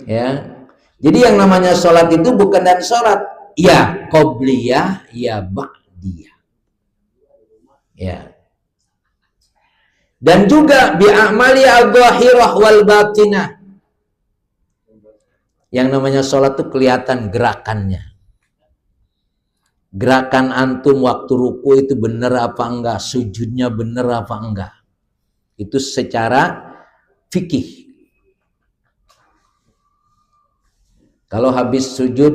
Ya. Jadi yang namanya sholat itu bukan dan sholat. Ya qobliyah, ya ba'diyah. Ya. Dan juga bi'amali adh-dhahirah wal batinah. Yang namanya sholat itu kelihatan gerakannya. Gerakan antum waktu ruku itu benar apa enggak, sujudnya benar apa enggak. Itu secara fikih. Kalau habis sujud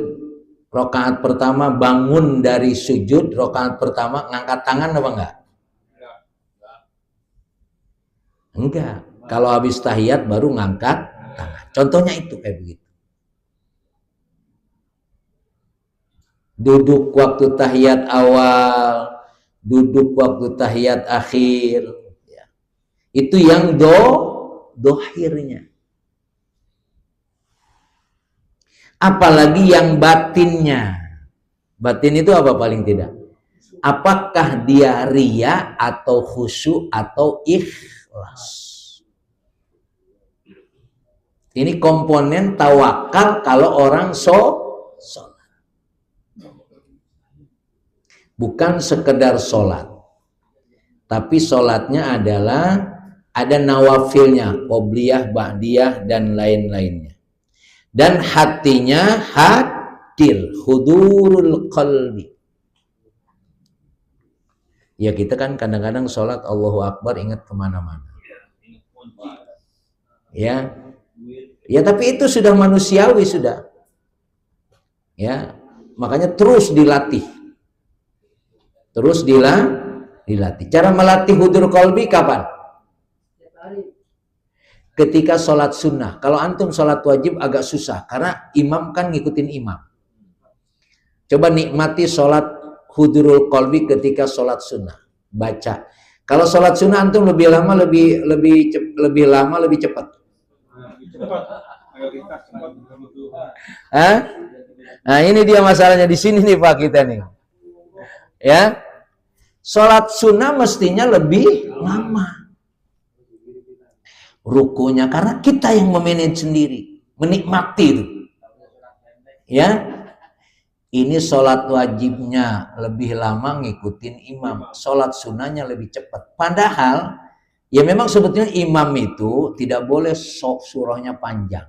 rakaat pertama, bangun dari sujud rakaat pertama, ngangkat tangan apa enggak? Enggak. Kalau habis tahiyat baru ngangkat tangan. Contohnya itu kayak begitu. Duduk waktu tahiyat awal, duduk waktu tahiyat akhir. Ya. Itu yang dohirnya. Apalagi yang batinnya. Batin itu apa paling tidak? Apakah dia riya atau khusyuk atau ikhlas? Ini komponen tawakal kalau orang sholat. Bukan sekedar sholat. Tapi sholatnya adalah ada nawafilnya, qobliyah, ba'diyah, dan lain-lainnya. Dan hatinya hadir, hudurul qalbi. Ya kita kan kadang-kadang sholat Allahu Akbar ingat kemana-mana. Ya, Ya, tapi itu sudah manusiawi sudah. Ya, makanya terus dilatih. Terus dilatih. Cara melatih hudur qalbi kapan? Ketika sholat sunnah. Kalau antum sholat wajib agak susah, karena imam kan ngikutin imam. Coba nikmati sholat hudurul qalbi ketika sholat sunnah. Baca. Kalau sholat sunnah antum lebih lama, lebih cepat. Hah? Nah, ini dia masalahnya di sini nih Pak kita nih. Ya. Sholat sunnah mestinya lebih lama. Rukunya karena kita yang memanage sendiri, menikmati itu. Ya. Ini sholat wajibnya lebih lama ngikutin imam. Sholat sunnahnya lebih cepat. Padahal, ya memang sebetulnya imam itu tidak boleh surahnya panjang.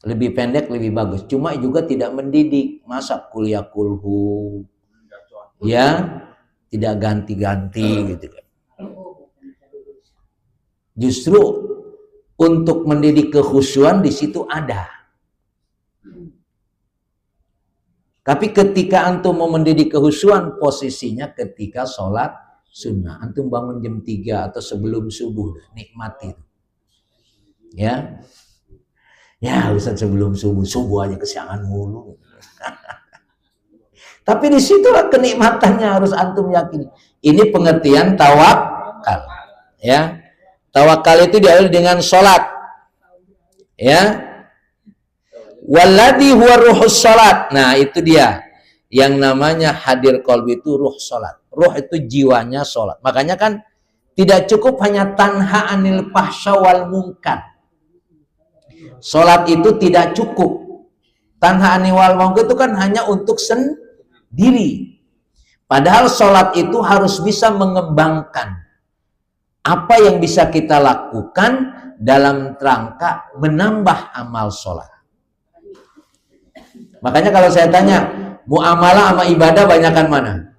Lebih pendek, lebih bagus. Cuma juga tidak mendidik. Masa kuliah kulhu. Ya, tidak ganti-ganti gitu kan. Justru untuk mendidik kekhusyuan di situ ada. Tapi ketika antum mau mendidik kekhusyuan, posisinya ketika sholat sunnah. Antum bangun jam 3 atau sebelum subuh, nikmati itu. Ya. Ya, Ustaz sebelum subuh aja kesiangan mulu. Tapi disitulah kenikmatannya harus antum yakini. Ini pengertian tawakal. Ya. Tawakal itu diawali dengan sholat. Ya. Walladhi huwa ruhus sholat. Nah, itu dia. Yang namanya hadir qalbi itu ruh sholat. Ruh itu jiwanya sholat. Makanya kan tidak cukup hanya tanha anil fahsya wal munkar. Sholat itu tidak cukup. Tanha anil wal munkar itu kan hanya untuk sendiri. Padahal sholat itu harus bisa mengembangkan apa yang bisa kita lakukan dalam rangka menambah amal sholat. Makanya kalau saya tanya, muamalah sama ibadah banyakan mana?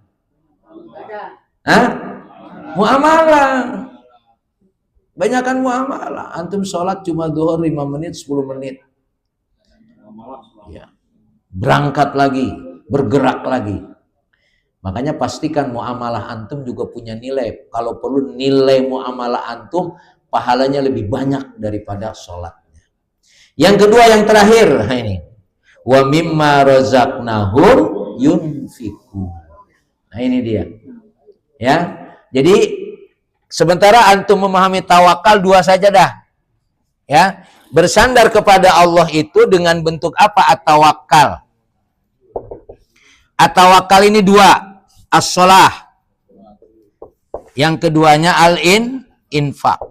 Hah? Muamalah. Banyakan muamalah. Antum sholat cuma zuhur 5 menit, 10 menit. Ya. Berangkat lagi, bergerak lagi. Makanya pastikan muamalah antum juga punya nilai. Kalau perlu nilai muamalah antum, pahalanya lebih banyak daripada sholatnya. Yang kedua, yang terakhir, ini. Wa mimma razaqnahum yunfiqun. Nah, ini dia. Ya. Jadi sementara antum memahami tawakal dua saja dah. Ya. Bersandar kepada Allah itu dengan bentuk apa? At-tawakal. At-tawakal ini dua. As-shalah. Yang keduanya al-infaq.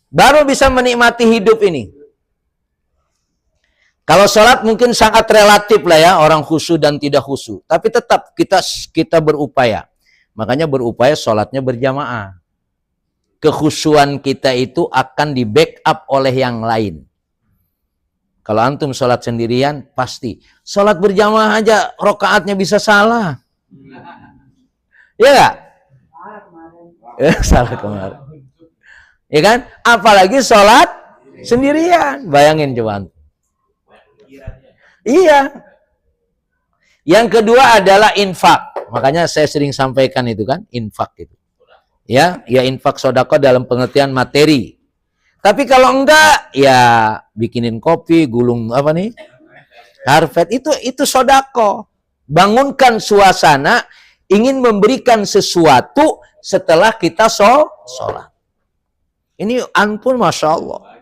Baru bisa menikmati hidup ini. Kalau sholat mungkin sangat relatif lah ya, orang khusyuk dan tidak khusyuk. Tapi tetap kita berupaya. Makanya berupaya sholatnya berjamaah. Kekhusyuan kita itu akan di backup oleh yang lain. Kalau antum sholat sendirian, pasti. Sholat berjamaah aja, rokaatnya bisa salah. Ya nggak? Salah kemarin. Ya kan? Apalagi sholat sendirian. Bayangin coba antum. Iya. Yang kedua adalah infak. Makanya saya sering sampaikan itu kan, infak itu. Ya infak sedekah dalam pengertian materi. Tapi kalau enggak, ya bikinin kopi, gulung apa nih? Karpet itu sedekah. Bangunkan suasana, ingin memberikan sesuatu setelah kita sholat. Ini ampun, Masya Allah.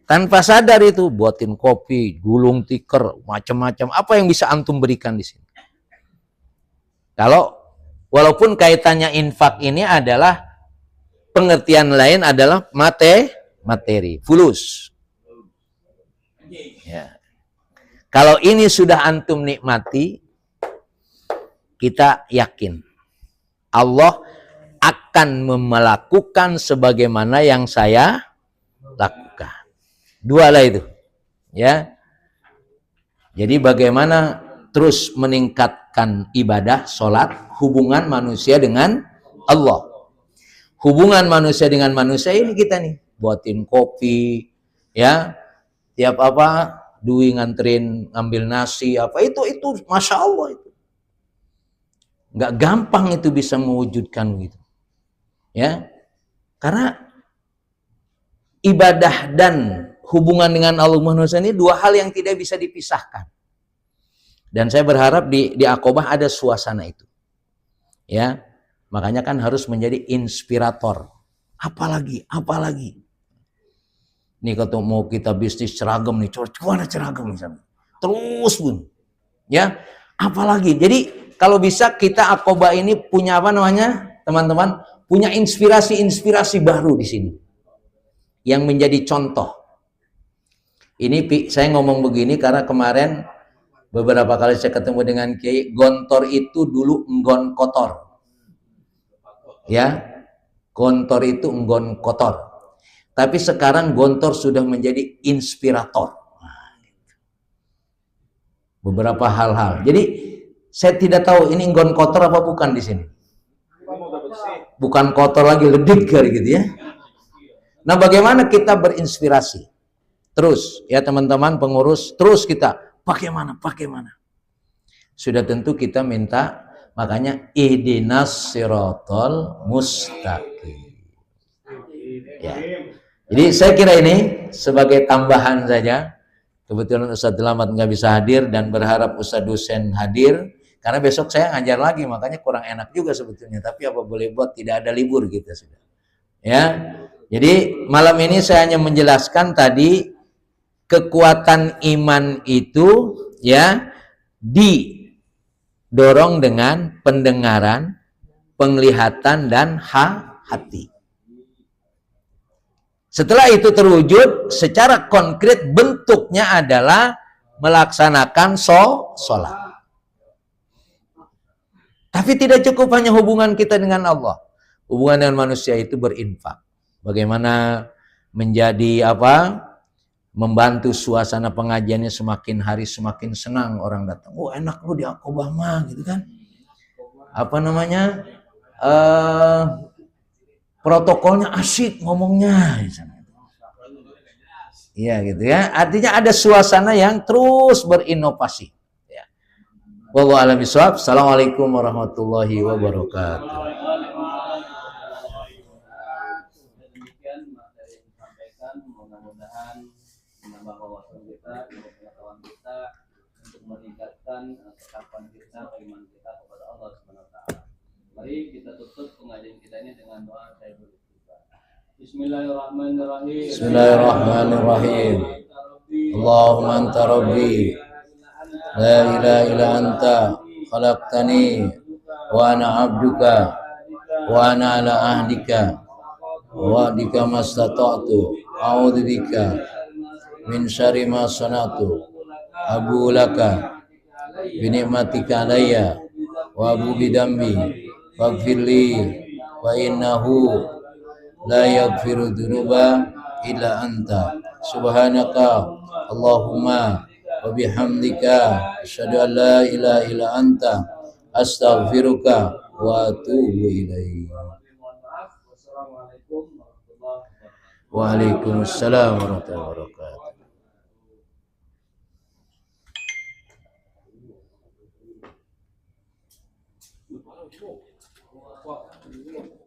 Tanpa sadar itu buatin kopi, gulung tikar, macam-macam. Apa yang bisa antum berikan di sini? Kalau walaupun kaitannya infak ini adalah pengertian lain adalah materi, fulus. Ya. Kalau ini sudah antum nikmati, kita yakin Allah akan melakukan sebagaimana yang saya lakukan. Dua lah itu, ya. Jadi bagaimana terus meningkatkan ibadah, sholat, hubungan manusia dengan Allah. hubungan manusia dengan manusia ini kita nih, buatin kopi, ya, tiap apa, Dwi nganterin ngambil nasi, apa itu Masya Allah itu. Nggak gampang itu bisa mewujudkan gitu. Ya, karena ibadah dan hubungan dengan Allah manusia ini dua hal yang tidak bisa dipisahkan. Dan saya berharap di Aqobah ada suasana itu. Ya, makanya kan harus menjadi inspirator. Apalagi. Nih kalau mau kita bisnis seragam nih, coba seragam misalnya. Terus pun, ya, apalagi. Jadi kalau bisa kita Aqobah ini punya apa namanya, teman-teman, punya inspirasi baru di sini yang menjadi contoh. Ini saya ngomong begini karena kemarin beberapa kali saya ketemu dengan Kiai, Gontor itu dulu enggon kotor. Ya, Gontor itu enggon kotor. Tapi sekarang Gontor sudah menjadi inspirator. Beberapa hal-hal. Jadi saya tidak tahu ini enggon kotor apa bukan di sini. Bukan kotor lagi, lebih gitu ya. Nah, bagaimana kita berinspirasi? Terus ya teman-teman pengurus, terus kita bagaimana? Sudah tentu kita minta, makanya ihdinas siratal mustaqim. Ya. Jadi saya kira ini sebagai tambahan saja. Kebetulan Ustadz Selamat nggak bisa hadir dan berharap Ustadz Husain hadir karena besok saya ngajar lagi, makanya kurang enak juga sebetulnya. Tapi apa boleh buat, tidak ada libur kita sudah. Ya. Jadi malam ini saya hanya menjelaskan tadi kekuatan iman itu ya didorong dengan pendengaran, penglihatan dan hati. Setelah itu terwujud secara konkret, bentuknya adalah melaksanakan sholat. Tapi tidak cukup hanya hubungan kita dengan Allah. Hubungan dengan manusia itu berinfak. Bagaimana menjadi membantu suasana pengajiannya semakin hari semakin senang orang datang. Oh, enak lu di Aqobah mah gitu kan. Apa namanya? Protokolnya asik ngomongnya. Iya gitu ya. Artinya ada suasana yang terus berinovasi. Ya. Wallahu a'lam bishawab. Assalamualaikum warahmatullahi wabarakatuh. Mudah-mudahan menambah wawasan kita, pengetahuan kita untuk meningkatkan ketakwaan kita, iman kita kepada Allah Subhanahu wa taala. Mari kita tutup pengajian kita ini dengan doa saya berdoa. Bismillahirrahmanirrahim. Bismillahirrahmanirrahim. Allahumma anta rabbi la ilaha illa anta khalaqtani wa ana abduka wa ana ala ahdika wa dika mastata'tu a'udzubika min syarri ma sanatu abu laka bi ni'matika alayya wa abu bidambi faghfirli wa innahu la yaghfiru dzunuba illa anta subhanaka Allahumma wa bihamdika asyhadu an la ilaha illa anta astaghfiruka wa atubu ilaik. Waalaikumsalam warahmatullahi wabarakatuh.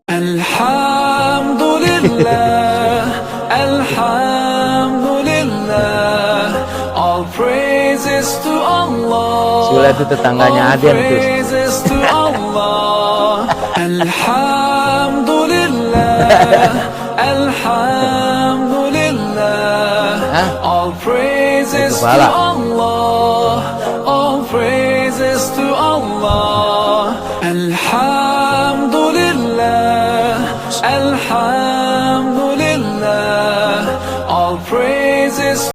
Alhamdulillah, Alhamdulillah, all praises to Allah. Sula itu tetangganya Aden tuh. Praises to Allah. Alhamdulillah, Alhamdulillah, all praises to Allah. All praises to Allah. Alhamdulillah, Alhamdulillah, all praises